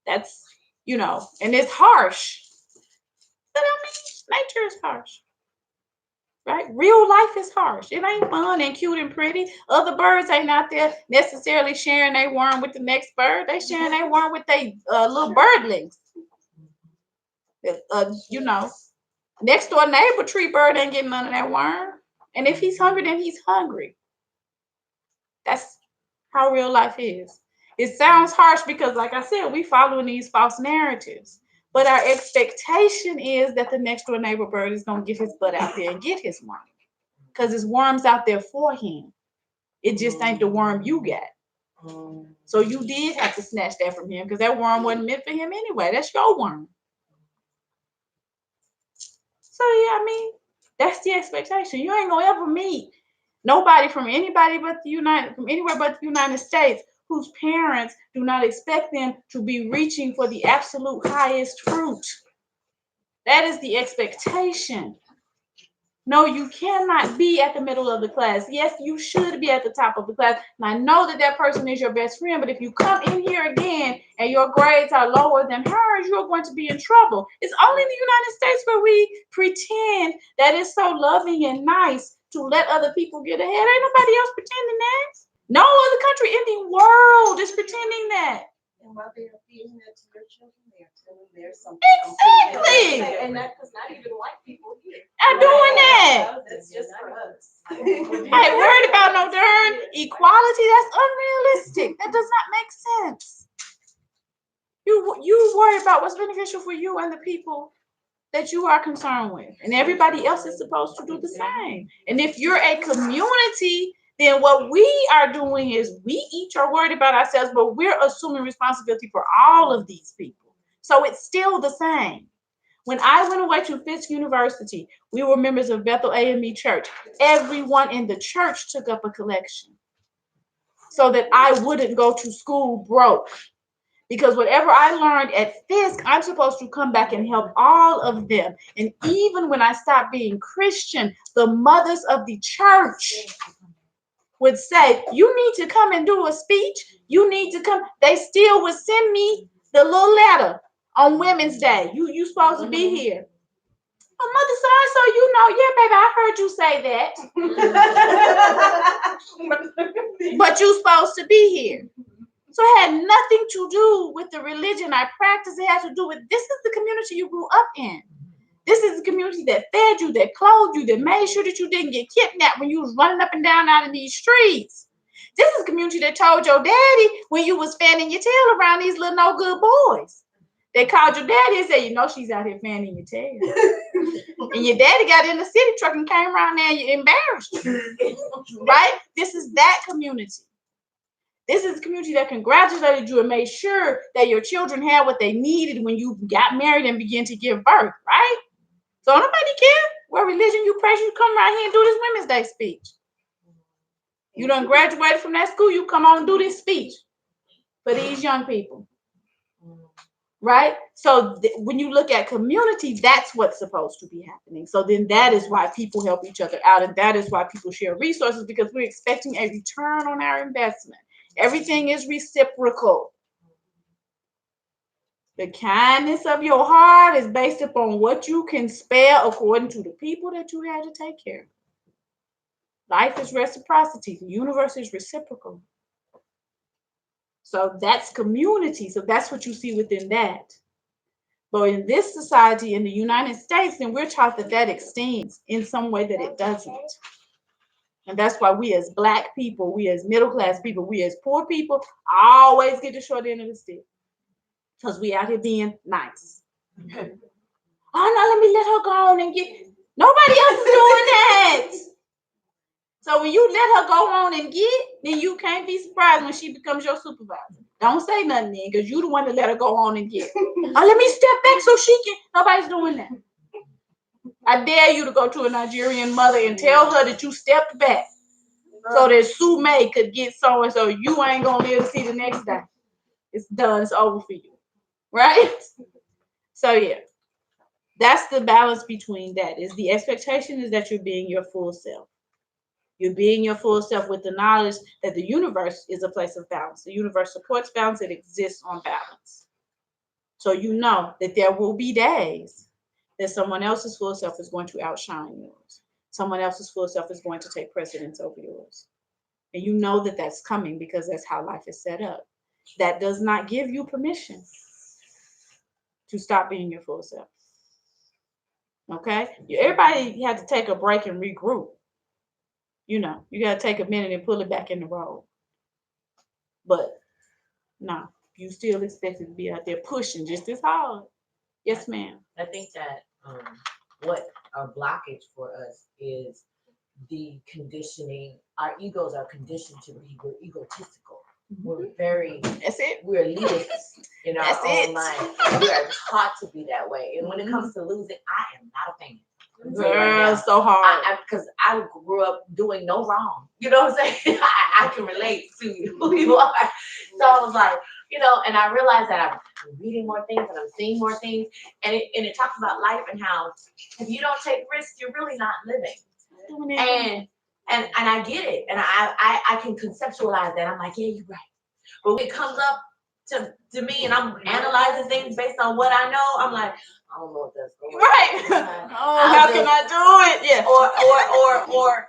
That's, and it's harsh. But I mean, nature is harsh. Right? Real life is harsh. It ain't fun and cute and pretty. Other birds ain't out there necessarily sharing their worm with the next bird. They sharing their worm with their little birdlings. Next door neighbor tree bird ain't getting none of that worm. And if he's hungry, then he's hungry. That's how real life is. It sounds harsh because, like I said, we following these false narratives. But our expectation is that the next door neighbor bird is going to get his butt out there and get his worm. because there's worms out there for him. It just ain't the worm you got. So you did have to snatch that from him because that worm wasn't meant for him anyway. That's your worm. So yeah, I mean, that's the expectation. You ain't gonna ever meet nobody from anybody but from anywhere but the United States whose parents do not expect them to be reaching for the absolute highest fruit. That is the expectation. No, you cannot be at the middle of the class. Yes, you should be at the top of the class. And I know that that person is your best friend, but if you come in here again and your grades are lower than hers, you're going to be in trouble. It's only in the United States where we pretend that it's so loving and nice to let other people get ahead. Ain't nobody else pretending that. No other country in the world is pretending that. And while they're feeding it to their children, they're telling there's something. Exactly. And that's not even white people here. I'm doing that. That's just for us. I ain't worried about no darn equality. That's unrealistic. That does not make sense. You worry about what's beneficial for you and the people that you are concerned with. And everybody else is supposed to do the same. And if you're a community, then what we are doing is we each are worried about ourselves, but we're assuming responsibility for all of these people. So it's still the same. When I went away to Fisk University, we were members of Bethel AME Church. Everyone in the church took up a collection so that I wouldn't go to school broke. Because whatever I learned at Fisk, I'm supposed to come back and help all of them. And even when I stopped being Christian, the mothers of the church would say, you need to come and do a speech. You need to come. They still would send me the little letter on Women's Day. You supposed to be here. Oh, Mother so-and-so, yeah, baby, I heard you say that. But you supposed to be here. So it had nothing to do with the religion I practice. It had to do with, this is the community you grew up in. This is the community that fed you, that clothed you, that made sure that you didn't get kidnapped when you was running up and down out in these streets. This is the community that told your daddy when you was fanning your tail around these little no good boys. They called your daddy and said, you know, she's out here fanning your tail. And your daddy got in the city truck and came around there and you embarrassed you. Right? This is that community. This is the community that congratulated you and made sure that your children had what they needed when you got married and began to give birth, right? So nobody care what religion you praise. You come right here and do this Women's Day speech. You done graduated from that school, you come on and do this speech for these young people, right? So when you look at community, that's what's supposed to be happening. So then that is why people help each other out, and that is why people share resources, because we're expecting a return on our investment. Everything is reciprocal. The kindness of your heart is based upon what you can spare according to the people that you have to take care of. Life is reciprocity. The universe is reciprocal. So that's community. So that's what you see within that. But in this society, in the United States, then we're taught that that extends in some way that it doesn't. And that's why we as Black people, we as middle class people, we as poor people always get the short end of the stick. Because we out here being nice. Oh no, let me let her go on and get. Nobody else is doing that. So when you let her go on and get, then you can't be surprised when she becomes your supervisor. Don't say nothing then, because you the one that let her go on and get. Oh, let me step back so she can. Nobody's doing that. I dare you to go to a Nigerian mother and tell her that you stepped back so that Sue May could get so-and-so. You ain't going to live to see the next day. It's done. It's over for you. Right? So, yeah. That's the balance between that. Is the expectation is that you're being your full self. You're being your full self with the knowledge that the universe is a place of balance. The universe supports balance. It exists on balance. So you know that there will be days that someone else's full self is going to outshine yours. Someone else's full self is going to take precedence over yours. And you know that that's coming because that's how life is set up. That does not give you permission to stop being your full self. Okay? Everybody had to take a break and regroup. You know, you got to take a minute and pull it back in the road. But no, you still expected to be out there pushing just as hard. Yes, ma'am. I think that what a blockage for us is the conditioning. Our egos are conditioned to be. We're egotistical. We're very. That's it. We're elitists in our That's own it. mind. We are taught to be that way. And when it comes to losing, I am not a fan. Girl, so hard. Because I grew up doing no wrong. You know what I'm saying? I can relate to who you are. So I was like, and I realized that I'm reading more things and I'm seeing more things. And it talks about life and how if you don't take risks, you're really not living. And I get it. And I can conceptualize that. I'm like, yeah, you're right. But when it comes up to me and I'm analyzing things based on what I know, I'm like, I don't know if that's going Right. Oh, how can I do it? Yeah. Or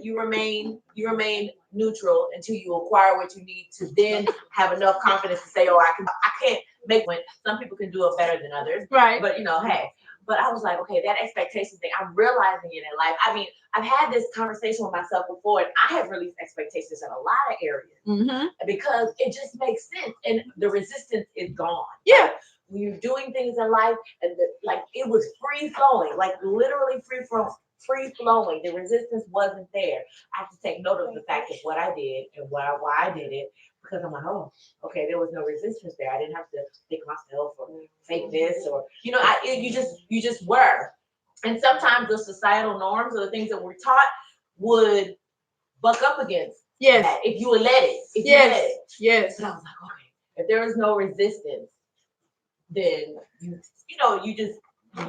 you remain neutral until you acquire what you need to then have enough confidence to say, I can't make one. Some people can do it better than others. Right. But hey. But I was like, okay, that expectation thing, I'm realizing it in life. I mean, I've had this conversation with myself before, and I have released expectations in a lot of areas because it just makes sense, and the resistance is gone. Yeah. Like, when you're doing things in life, and it was free flowing, like literally free flowing. The resistance wasn't there. I have to take note of the fact of what I did and why I did it. Because I'm like, oh, okay, there was no resistance there. I didn't have to think myself or fake this or you just were. And sometimes the societal norms or the things that we're taught would buck up against that if you would let it. Yes. And I was like, okay, if there is no resistance, then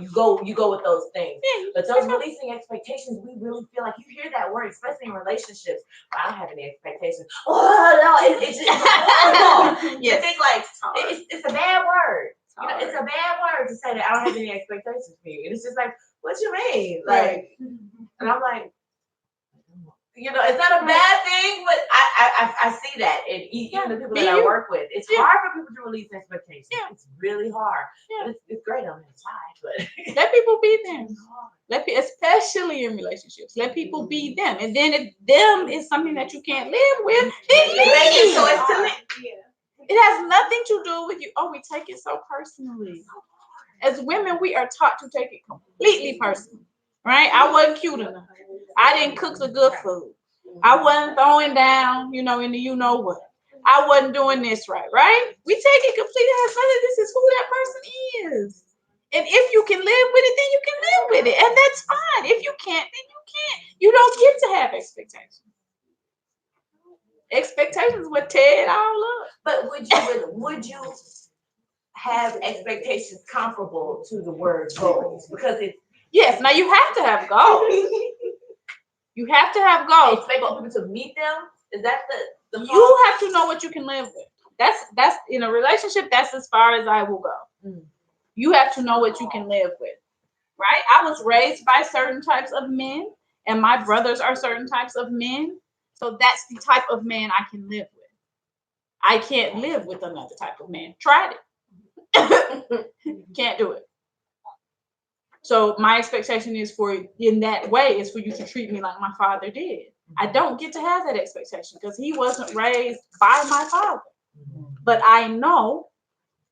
you go with those things. But those releasing expectations, we really feel like you hear that word, especially in relationships. I don't have any expectations. Oh no, it's just horrible. You think like it's a bad word. It's a bad word to say that I don't have any expectations for you. And it's just like, what you mean? Like, and I'm like, it's not a bad thing, but I see that in even the people that I work with. It's hard for people to release expectations. Yeah. It's really hard. Yeah. But it's great on the inside. But let people be them. Especially in relationships, let people be them. And then if them is something that you can't live with, then it has nothing to do with you. Oh, we take it so personally. As women, we are taught to take it completely personally. Right? I wasn't cute enough. I didn't cook the good food. I wasn't throwing down, in the what. I wasn't doing this right? We take it completely as whether this is who that person is. And if you can live with it, then you can live with it. And that's fine. If you can't, then you can't. You don't get to have expectations. Expectations would tear it all up. But would you have expectations comparable to the word goals? Because it's yes. Now you have to have goals. You have to have goals. Expect people to meet them. Is that the you have to know what you can live with. That's in a relationship. That's as far as I will go. You have to know what you can live with, right? I was raised by certain types of men, and my brothers are certain types of men. So that's the type of man I can live with. I can't live with another type of man. Tried it. Can't do it. So my expectation is in that way is for you to treat me like my father did. I don't get to have that expectation because he wasn't raised by my father. But I know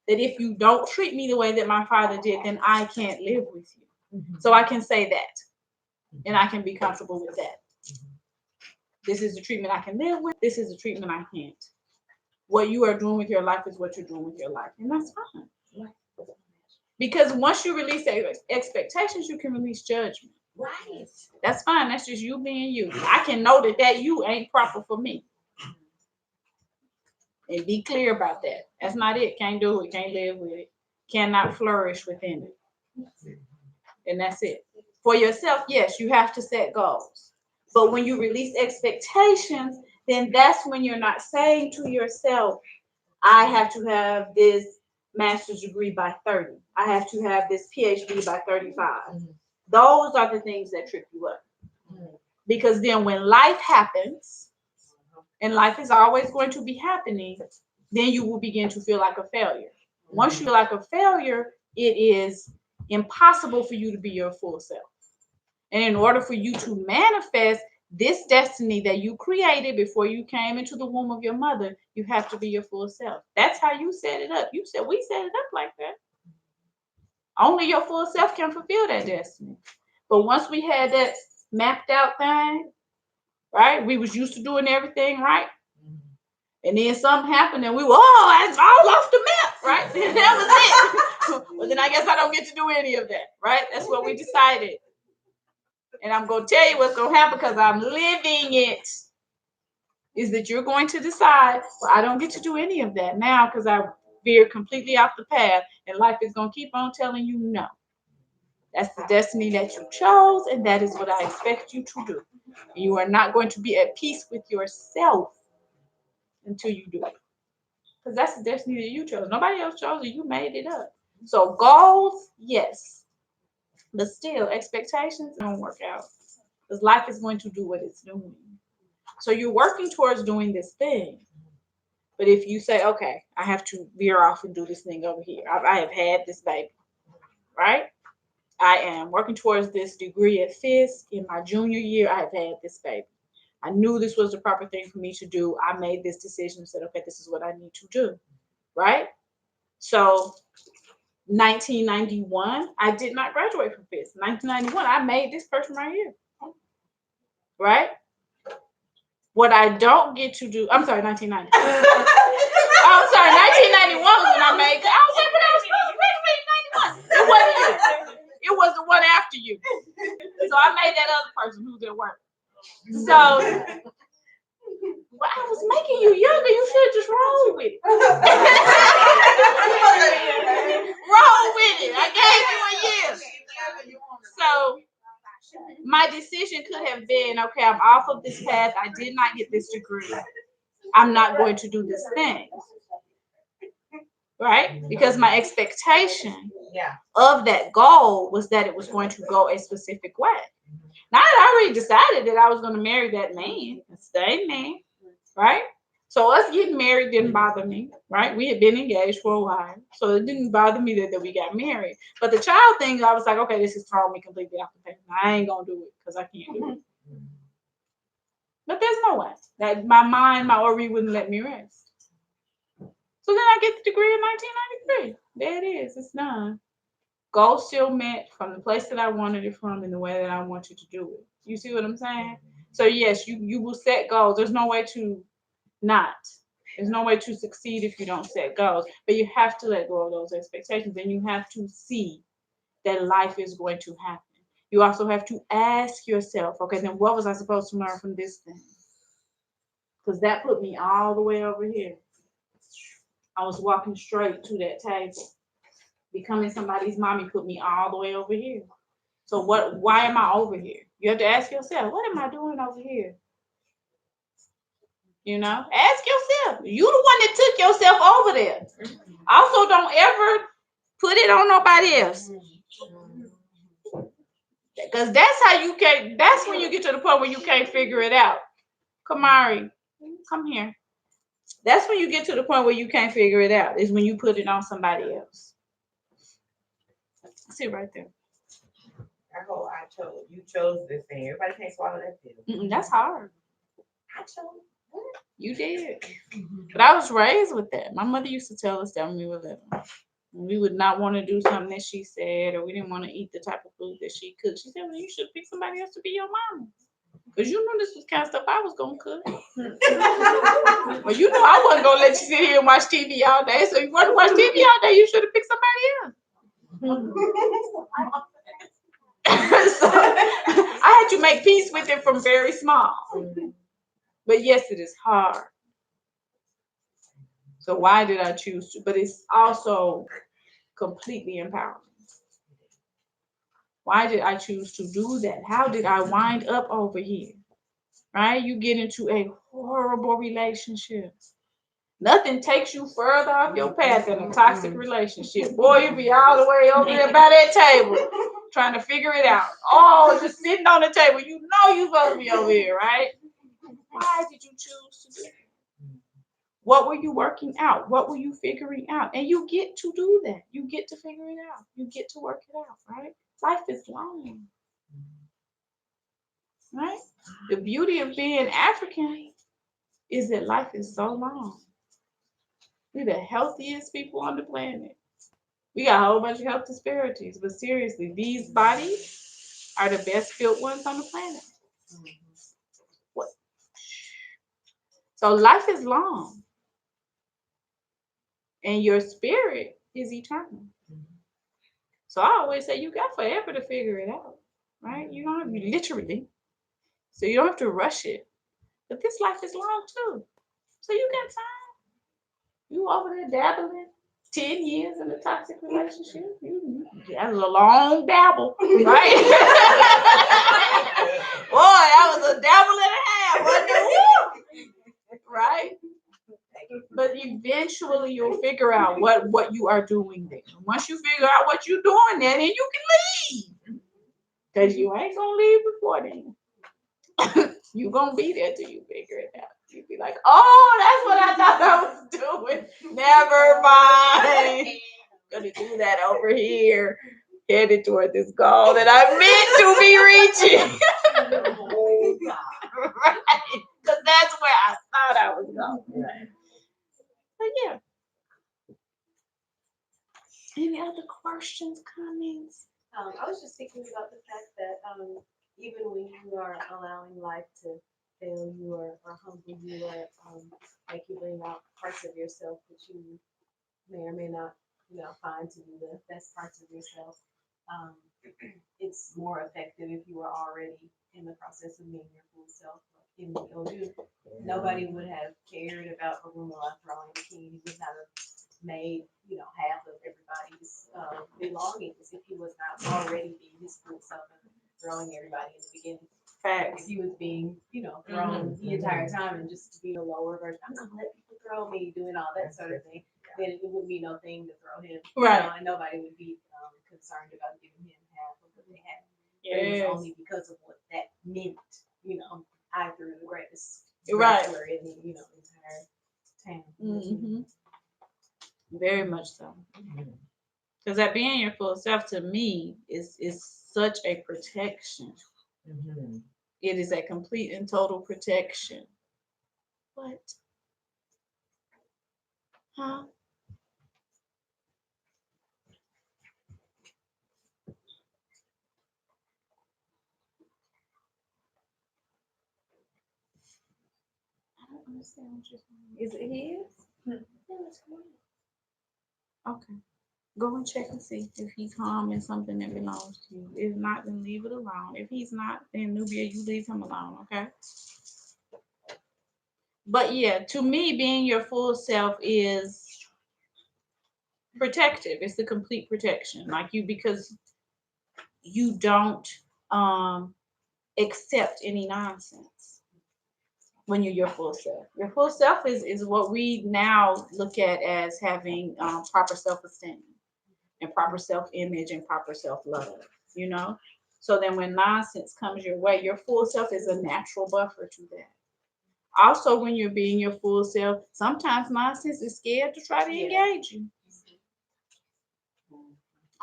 that if you don't treat me the way that my father did, then I can't live with you. So I can say that, and I can be comfortable with that. This is the treatment I can live with. This is the treatment I can't. What you are doing with your life is what you're doing with your life, and that's fine. Because once you release expectations, you can release judgment. Right. That's fine. That's just you being you. I can know that you ain't proper for me. And be clear about that. That's not it. Can't do it. Can't live with it. Cannot flourish within it. And that's it. For yourself, yes, you have to set goals. But when you release expectations, then that's when you're not saying to yourself, I have to have this master's degree by 30. I have to have this PhD by 35. Those are the things that trip you up. Because then when life happens, and life is always going to be happening, then you will begin to feel like a failure. Once you feel like a failure, it is impossible for you to be your full self. And in order for you to manifest this destiny that you created before you came into the womb of your mother, you have to be your full self. That's how you set it up. We set it up like that. Only your full self can fulfill that destiny. But once we had that mapped out thing, right? We was used to doing everything right. And then something happened and we were, I all off the map, right? That was it. Well, then I guess I don't get to do any of that, right? That's what we decided. And I'm going to tell you what's going to happen because I'm living it. Is that you're going to decide, well, I don't get to do any of that now because I veered completely off the path and life is going to keep on telling you no. That's the destiny that you chose and that is what I expect you to do. You are not going to be at peace with yourself until you do it. Because that's the destiny that you chose. Nobody else chose it. You made it up. So goals, yes. But still, expectations don't work out. Because life is going to do what it's doing. So you're working towards doing this thing. But if you say, okay, I have to veer off and do this thing over here. I have had this baby, right? I am working towards this degree at Fisk. In my junior year, I have had this baby. I knew this was the proper thing for me to do. I made this decision and said, okay, this is what I need to do, right? So 1991, I did not graduate from Fisk. 1991, I made this person right here, right? What I don't get to do, I'm sorry, 1990. I'm sorry, 1991 was when I made, I was like, but I was supposed to graduate in 91. It wasn't you. It was the one after you. So I made that other person who's at work. So, well, I was making you younger. You should just roll with it. Roll with it. I gave you a year. So my decision could have been, okay, I'm off of this path. I did not get this degree. I'm not going to do this thing. Right? Because my expectation of that goal was that it was going to go a specific way. Now, I already decided that I was going to marry that man, the same man, right? So us getting married didn't bother me, right? We had been engaged for a while, so it didn't bother me that we got married. But the child thing, I was like, okay, this is throwing me completely off the path. I ain't going to do it because I can't do it. But there's no way. That my mind, my Ori wouldn't let me rest. So then I get the degree in 1993. There it is. It's done. Goal still met from the place that I wanted it from in the way that I wanted to do it. You see what I'm saying? So yes, you will set goals. There's no way to not. There's no way to succeed if you don't set goals. But you have to let go of those expectations and you have to see that life is going to happen. You also have to ask yourself, okay, then what was I supposed to learn from this thing? Because that put me all the way over here. I was walking straight to that table. Becoming somebody's mommy put me all the way over here. So why am I over here? You have to ask yourself, what am I doing over here? You know, ask yourself. You the one that took yourself over there. Also, don't ever put it on nobody else. Because that's how you can, that's when you get to the point where you can't figure it out. Kamari, come here. That's when you get to the point where you can't figure it out, is when you put it on somebody else. See right there. You chose this thing. Everybody can't swallow that pill. That's hard. I chose. You did. But I was raised with that. My mother used to tell us that when we were little. We would not want to do something that she said, or we didn't want to eat the type of food that she cooked. She said, well, you should pick somebody else to be your mama. Because you knew this was kind of stuff I was going to cook. Well, you know I wasn't going to let you sit here and watch TV all day. So if you want to watch TV all day, you should have picked somebody else. So I had to make peace with it from very small. But yes, it is hard. So why did I choose to? But it's also completely empowering. Why did I choose to do that? How did I wind up over here? Right? You get into a horrible relationship. Nothing takes you further off your path than a toxic relationship. Boy, you be all the way over there by that table trying to figure it out. Oh, just sitting on the table. You know you're supposed to be over here, right? Why did you choose to do it? What were you working out? What were you figuring out? And you get to do that. You get to figure it out. You get to work it out, right? Life is long. Right? The beauty of being African is that life is so long. We're the healthiest people on the planet. We got a whole bunch of health disparities, but seriously, these bodies are the best built ones on the planet. What? So life is long, and your spirit is eternal. So I always say you got forever to figure it out, right? You don't have to literally, so you don't have to rush it. But this life is long too, so you got time. You over there dabbling 10 years in a toxic relationship. That's a long dabble, right? Boy, that was a dabble and a half, wasn't it? Right? But eventually you'll figure out what you are doing there. Once you figure out what you're doing there, then you can leave. Because you ain't going to leave before then. You going to be there till you figure it out. You'll be like, oh, that's what I thought I was doing. Never mind. Gonna do that over here, headed toward this goal that I meant to be reaching. Right? Because that's where I thought I was going. Right. But yeah. Any other questions, comments? I was just thinking about the fact that even when you are allowing life to fail you or humble you or make you bring out parts of yourself that you may or may not, find to be the best parts of yourself, it's more effective if you are already in the process of being your full self. Like in the OU, nobody would have cared about Orunmila throwing the key. He would not have made, half of everybody's belongings if he was not already being his full self and throwing everybody in the beginning. If he was being, thrown the entire time and just being a lower version, I'm not gonna let people throw me, doing all that sort of thing, then it would be no thing to throw him. Right. And nobody would be concerned about giving him half of what they had. Yes. But it was only because of what that meant, I threw the greatest Right. wrestler in the, entire town. Mm-hmm. Very much so. Because that being your full self to me is such a protection. It is a complete and total protection. What? Huh? I don't understand what you're saying. Is it his? Okay. Go and check and see if he's harming something that belongs to you. If not, then leave it alone. If he's not, then Nubia, you leave him alone, okay? But yeah, to me, being your full self is protective. It's the complete protection. Like you, because you don't accept any nonsense when you're your full self. Your full self is what we now look at as having proper self-esteem and proper self-image and proper self-love, So then when nonsense comes your way, your full self is a natural buffer to that. Also, when you're being your full self, sometimes nonsense is scared to try to engage you.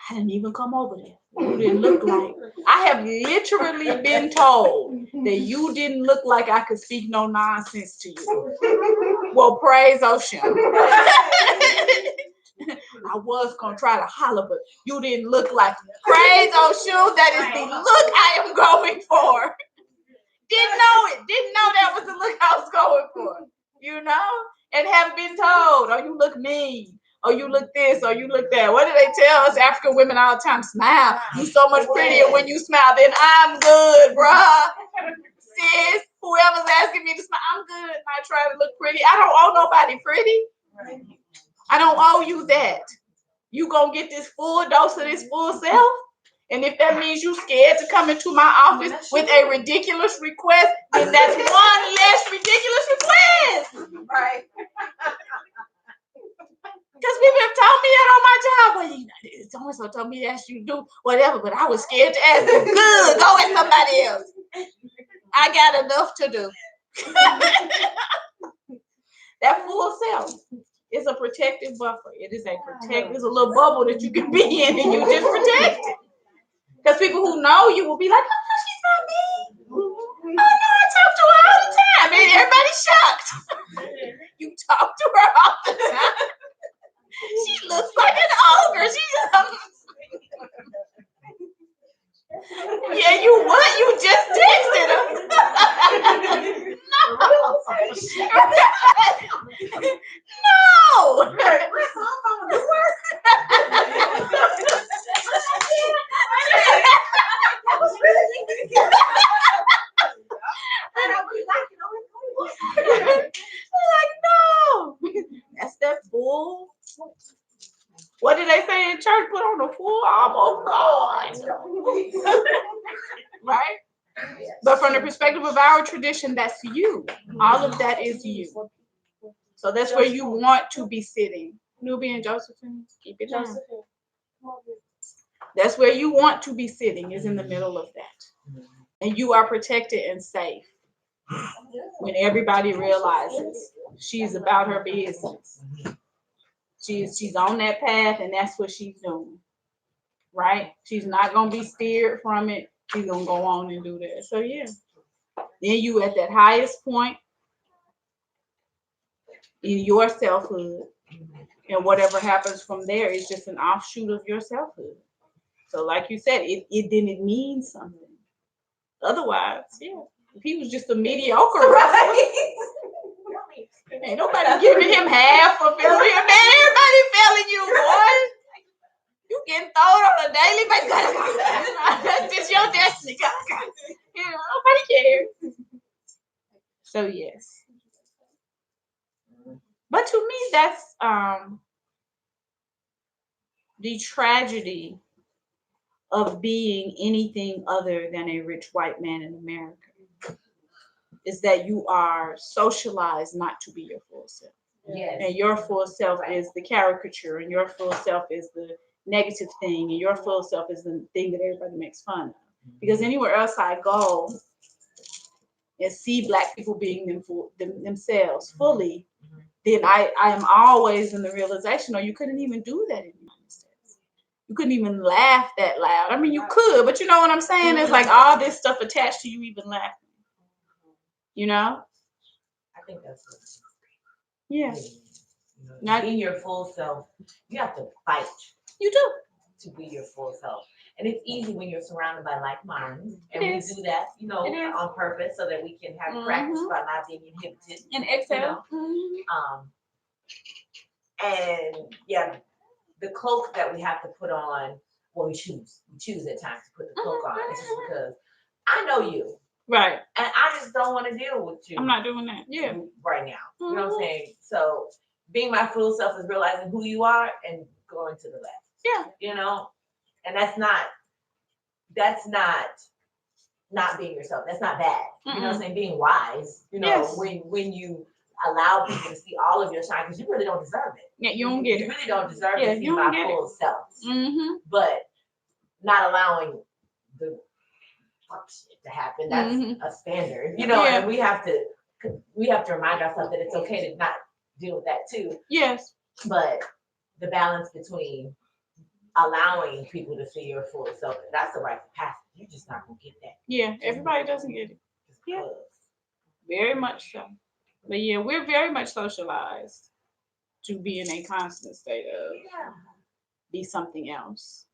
I didn't even come over there. You didn't look like. I have literally been told that you didn't look like I could speak no nonsense to you. Well, praise Ocean. I was gonna try to holler, but you didn't look like me. Praise Ocean. That is the look I am going for. Didn't know that was the look I was going for. And have been told, oh, you look mean. Oh, you look this, or you look that. What do they tell us African women all the time? Smile. You so much prettier when you smile. Then I'm good, bruh. Sis, whoever's asking me to smile, I'm good. I try to look pretty. I don't owe nobody pretty. I don't owe you that. You gonna get this full dose of this full self. And if that means you scared to come into my office with a ridiculous request, then that's one less ridiculous request. Right. Because people have told me that on my job. Well, so-and-so told me to ask you to do whatever, but I was scared to ask you. Good, go with somebody else. I got enough to do. That full self is a protective buffer. It is it's a little bubble that you can be in and you just protect it. Because people who know you will be like, oh, no, she's not me. Oh, no, I talk to her all the time. And everybody's shocked. You talk to her all the time. She looks like an ogre. Yeah, you what? You just texted him. No. Like, no. That's that full. What did they say in church? Put on the full armor of God. Right? But from the perspective of our tradition, that's you. All of that is you. So that's where you want to be sitting. Nubia and Josephine, keep it down. That's where you want to be sitting, is in the middle of that. And you are protected and safe when everybody realizes she's about her business. She's on that path, and that's what she's doing. Right? She's not gonna be steered from it. She's gonna go on and do that. So yeah. Then you at that highest point in your selfhood. And whatever happens from there is just an offshoot of your selfhood. So like you said, it didn't mean something. Otherwise, yeah. If he was just a mediocre wrestler, ain't nobody giving him half or feeling him. Man, everybody feeling you, boy. You getting thrown on a daily basis. That's just your destiny. You know, nobody cares. So yes. But to me, that's the tragedy of being anything other than a rich white man in America, is that you are socialized not to be your full self. Yes. And your full self is the caricature, and your full self is the negative thing, and your full self is the thing that everybody makes fun of. Because anywhere else I go and see Black people being themselves fully, then I am always in the realization, you couldn't even do that in the United States. You couldn't even laugh that loud. I mean, you could, but you know what I'm saying? It's like all this stuff attached to you even laughing. You know? I think that's Yeah. Not being your full self. You have to fight. You do. To be your full self. And it's easy when you're surrounded by like minds. And It we is. do that, It is. on purpose so that we can have practice by not being inhibited. And exhale. And yeah, the cloak that we have to put on when we choose. We choose at times to put the cloak on. It's just because I know you. Right. And I just don't want to deal with you. I'm not doing that. Yeah. Right now. You know what I'm saying? So being my full self is realizing who you are and going to the left. Yeah. And that's not being yourself. That's not bad. You know what I'm saying? Being wise, Yes. when you allow people to see all of your shine, because you really don't deserve it. Yeah, you don't get You it. really don't deserve Yeah, to see you don't my get full self. Mm-hmm. But not allowing the fuck shit to happen, that's a standard. Yeah. And we have to remind ourselves that it's okay to not deal with that too. Yes. But the balance between allowing people to see your full self, that's the right capacity. You're just not gonna get that. Yeah, everybody doesn't get it. Yeah. Very much so. But yeah, we're very much socialized to be in a constant state of be something else.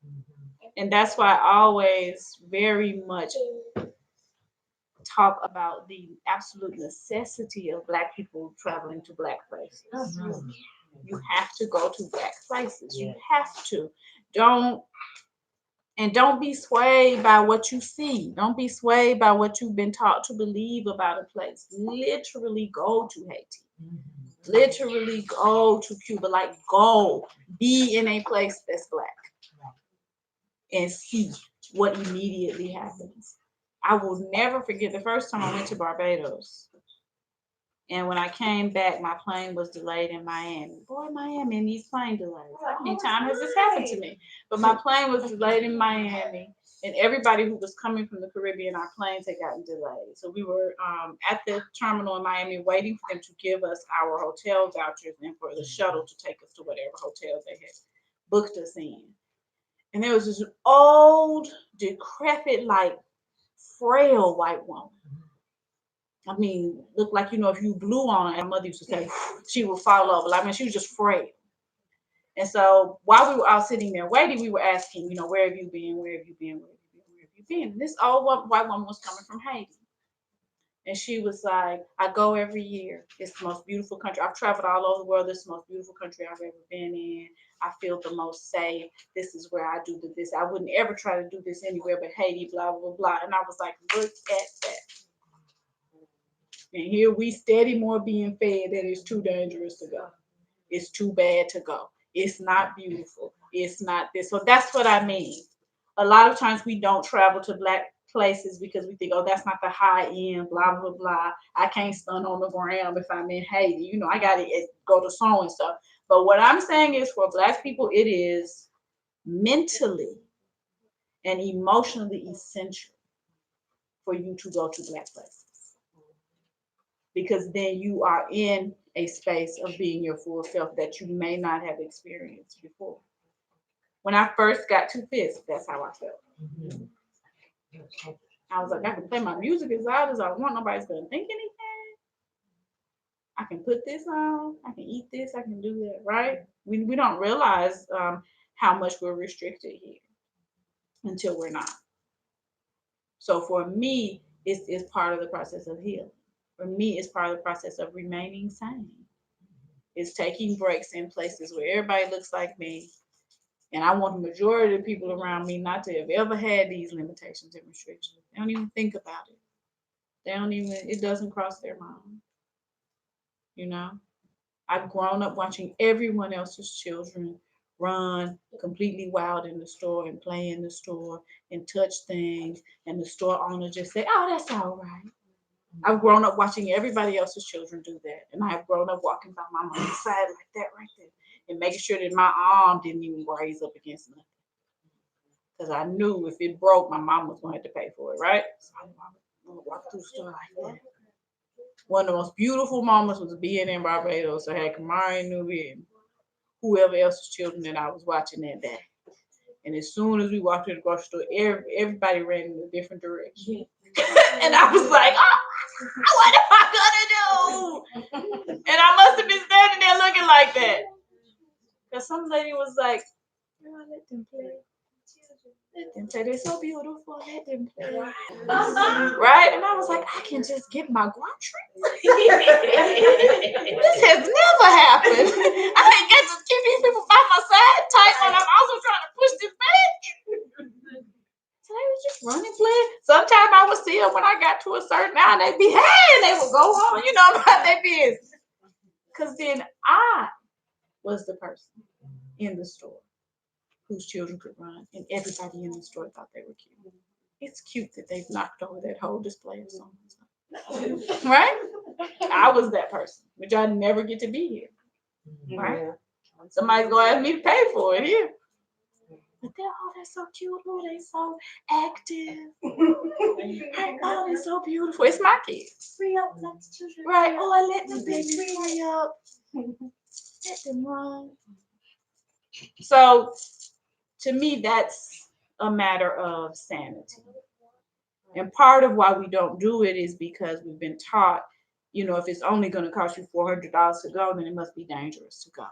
And that's why I always very much talk about the absolute necessity of Black people traveling to Black places. You have to go to Black places. You have to. Don't be swayed by what you see. Don't be swayed by what you've been taught to believe about a place. Literally go to Haiti. Literally go to Cuba. Like, go. Be in a place that's Black. And see what immediately happens. I will never forget the first time I went to Barbados. And when I came back, my plane was delayed in Miami. Boy, Miami and these plane delays. How many times has this happened to me? But my plane was delayed in Miami, and everybody who was coming from the Caribbean, our planes had gotten delayed. So we were at the terminal in Miami waiting for them to give us our hotel vouchers and for the shuttle to take us to whatever hotel they had booked us in. And there was this old, decrepit, like frail white woman. I mean, looked like, if you blew on her, and my mother used to say, she would fall over. Like, I mean, she was just frail. And so while we were all sitting there waiting, we were asking, where have you been? Where have you been? Where have you been? Where have you been? And this old white woman was coming from Haiti. And she was like, I go every year. It's the most beautiful country. I've traveled all over the world. This is the most beautiful country I've ever been in. I feel the most safe. This is where I do this. I wouldn't ever try to do this anywhere but Haiti, blah, blah, blah. And I was like, look at that. And here we steady more being fed that it's too dangerous to go. It's too bad to go. It's not beautiful. It's not this. So that's what I mean. A lot of times we don't travel to Black places because we think, oh, that's not the high end, blah, blah, blah. I can't stun on the ground if I'm in Haiti. You know, I got to go to so and so. But what I'm saying is for Black people, it is mentally and emotionally essential for you to go to Black places. Because then you are in a space of being your full self that you may not have experienced before. When I first got to Fisk, that's how I felt. I was like, I can play my music as loud as I want. Nobody's gonna think anything. I can put this on. I can eat this. I can do that. Right? We don't realize how much we're restricted here until we're not. So for me, it's part of the process of healing. For me, it's part of the process of remaining sane. It's taking breaks in places where everybody looks like me. And I want the majority of the people around me not to have ever had these limitations and restrictions. They don't even think about it. It doesn't cross their mind. You know? I've grown up watching everyone else's children run completely wild in the store and play in the store and touch things. And the store owner just say, oh, that's all right. I've grown up watching everybody else's children do that. And I've grown up walking by my mom's side like that right there. And making sure that my arm didn't even graze up against nothing. Because I knew if it broke, my mom was going to have to pay for it, right? So I'm going to walk through the store like that. One of the most beautiful moments was being in Barbados. I had Kamari Newby and whoever else's children that I was watching that day. And as soon as we walked to the grocery store, everybody ran in a different direction. And I was like, oh, what am I going to do? And I must have been standing there looking like that. Because some lady was like, oh, let them play. Let them play. They're so beautiful. Let them play. Right? And I was like, I can just get my groceries. This has never happened. I didn't get to keep these people by my side tight when I'm also trying to push this back. So they was just running, playing. Sometimes I would see them when I got to a certain hour, they'd be, hey, and they would go on, you know, about their business. Because then I was the person in the store whose children could run, and everybody in the store thought they were cute. It's cute that they've knocked over that whole display of songs. Right? I was that person, which I never get to be here. Right? Somebody's going to ask me to pay for it here. But they're so cute. Oh, they're so active. Oh, they're so beautiful. It's my kids. Free up Black's children. Right. Oh, I let them baby free up. Let them run. So, to me, that's a matter of sanity. And part of why we don't do it is because we've been taught, you know, if it's only going to cost you $400 to go, then it must be dangerous to go.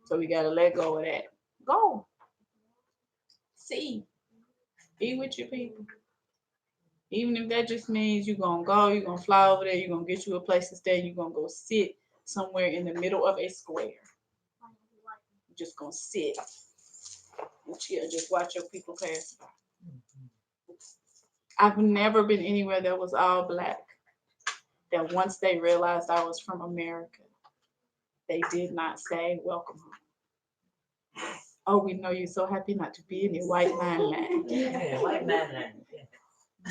So we got to let go of that. Go. See. Be with your people. Even if that just means you're going to go, you're going to fly over there, you're going to get you a place to stay, you're going to go sit somewhere in the middle of a square. You're just going to sit and chill, just watch your people pass by. I've never been anywhere that was all Black, that once they realized I was from America, they did not say, welcome home. Oh, we know you're so happy not to be in your white line. Yeah, white man.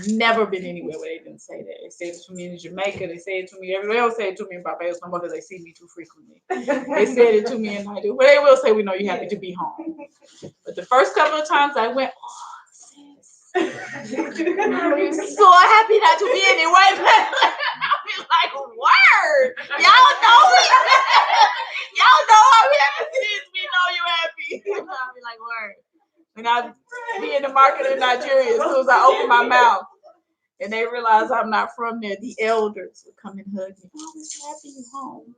Never been anywhere where they didn't say that. They say it to me in Jamaica. They say it to me. They don't say it to me in Barbados no more because they see me too frequently. They said it to me in Haiti. But they will say, we know you're happy to be home. But the first couple of times I went, oh, sis. I'm so happy not to be in a white man. I was like, word. Y'all know it. Y'all know how happy it is. We know you're happy. I'll be like, word. And I be in the market in Nigeria, as soon as I open my mouth and they realize I'm not from there, the elders would come and hug me. Oh, we're so happy you're home.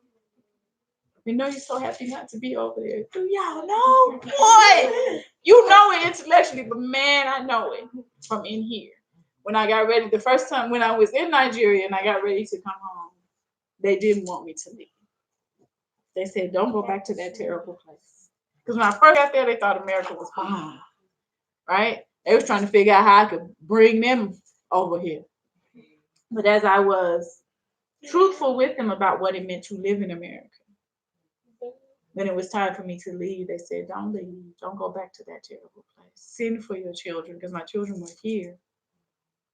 We know you're so happy not to be over there. Do y'all know? Boy, you know it intellectually, but man, I know it. from in here. When I got ready, the first time when I was in Nigeria and I got ready to come home, they didn't want me to leave. They said, don't go back to that terrible place. Because when I first got there, they thought America was fine, right? They was trying to figure out how I could bring them over here. But as I was truthful with them about what it meant to live in America, when it was time for me to leave, they said, don't leave. Don't go back to that terrible place. Send for your children, because my children were here,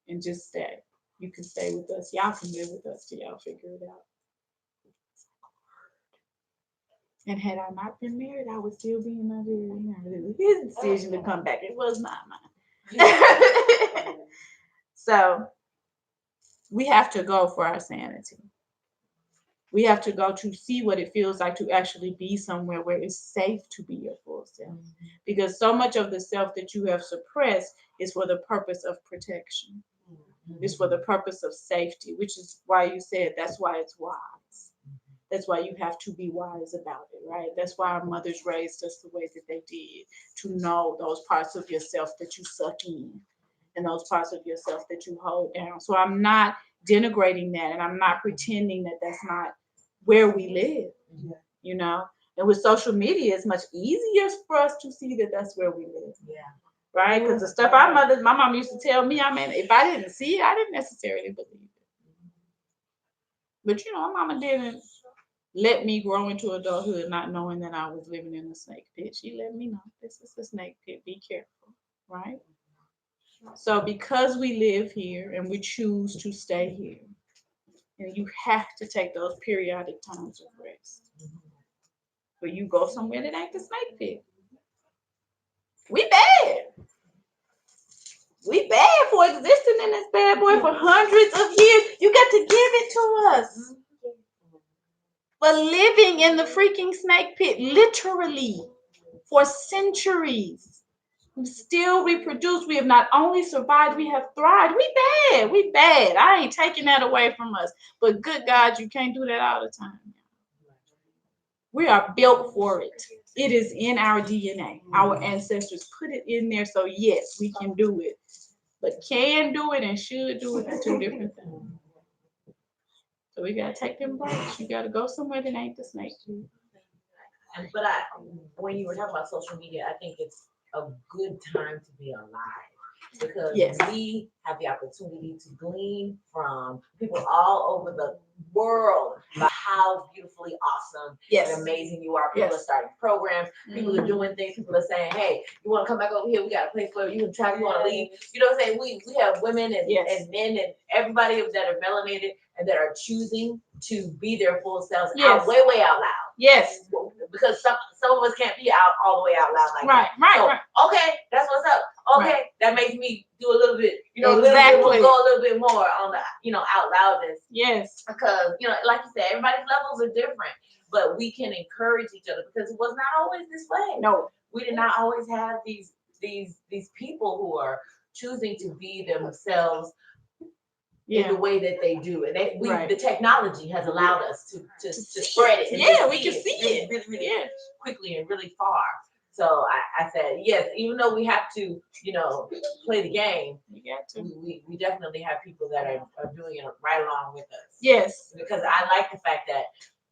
and just stay. You can stay with us. Y'all can live with us till y'all figure it out. And had I not been married, I would still be in Nigeria. It was his decision to come back. It was not mine. So we have to go for our sanity. We have to go to see what it feels like to actually be somewhere where it's safe to be your full self. Because so much of the self that you have suppressed is for the purpose of protection. It's for the purpose of safety, which is why you said that's why it's wise. That's why you have to be wise about it, right? That's why our mothers raised us the way that they did, to know those parts of yourself that you suck in and those parts of yourself that you hold down. So I'm not denigrating that, and I'm not pretending that that's not where we live, you know? And with social media, it's much easier for us to see that that's where we live. Yeah. Right? Because the stuff my mom used to tell me, I mean, if I didn't see it, I didn't necessarily believe it. But, you know, my mama didn't let me grow into adulthood not knowing that I was living in a snake pit. She let me know this is a snake pit. Be careful, right? So because we live here and we choose to stay here, and you have to take those periodic times of rest. But you go somewhere that ain't the snake pit. We bad. We bad for existing in this bad boy for hundreds of years. You got to give it to us. But living in the freaking snake pit, literally, for centuries. We still reproduce. We have not only survived, we have thrived. We bad. We bad. I ain't taking that away from us. But good God, you can't do that all the time. We are built for it. It is in our DNA. Our ancestors put it in there. So yes, we can do it. But can do it and should do it are two different things. So we gotta take them breaks. You gotta go somewhere that ain't the snake pit. But when you were talking about social media, I think it's a good time to be alive, because Yes. we have the opportunity to glean from people all over the world about how beautifully awesome Yes. and amazing you are. People Yes. are starting programs. People are doing things. People are saying, hey, you want to come back over here? We got a place for you. You can travel. You want to leave? You know what I'm saying? We have women and, Yes. and men and everybody that are melanated and that are choosing to be their full selves Yes. out, way out loud. Yes. Because some of us can't be out all the way out loud like Right, that. right, So, right. okay, that's what's up. Okay, Right. that makes me do a little bit, a little Exactly. bit, go a little bit more on the, out loudness. Yes. Because, like you said, everybody's levels are different, but we can encourage each other because it was not always this way. No. We did not always have these people who are choosing to be themselves in the way that they do, and the technology has allowed us to spread it. And yeah, we can see it really quickly and really far. So I said yes, even though we have to, play the game. You got to. We definitely have people that are doing it right along with us. Yes, because I like the fact that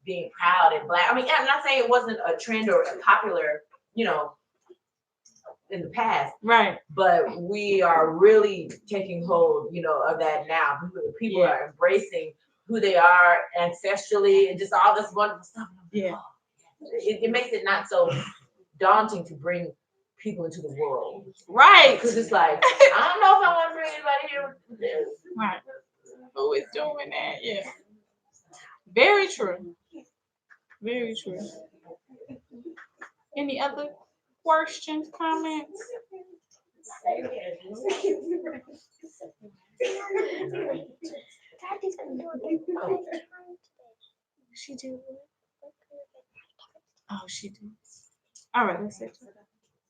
being proud and Black. I mean, I'm not saying it wasn't a trend or a popular, in the past, right? But we are really taking hold, of that now. People are embracing who they are ancestrally and just all this wonderful stuff. Yeah, it makes it not so daunting to bring people into the world, right? Because it's like I don't know if I want to bring anybody here with this, right? Who is doing that? Yeah, very true. Very true. Any other questions, comments? She did. Oh, she did. All right, that's it.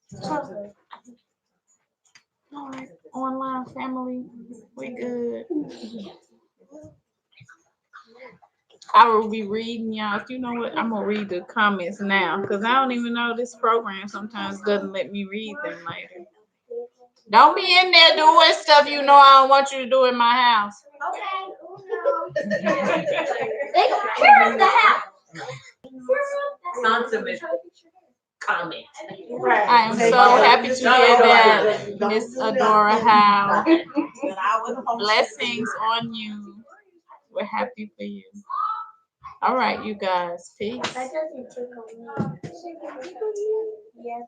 So, all right, online family, we good. I will be reading y'all. You know what? I'm gonna read the comments now because I don't even know this program sometimes doesn't let me read them later. Don't be in there doing stuff you know I don't want you to do in my house. Where is the house? Consummate comment. I am so happy to hear that, Miss Adora Howe. Blessings on you. We're happy for you. All right, you guys. Peace. That doesn't tickle me. Yes.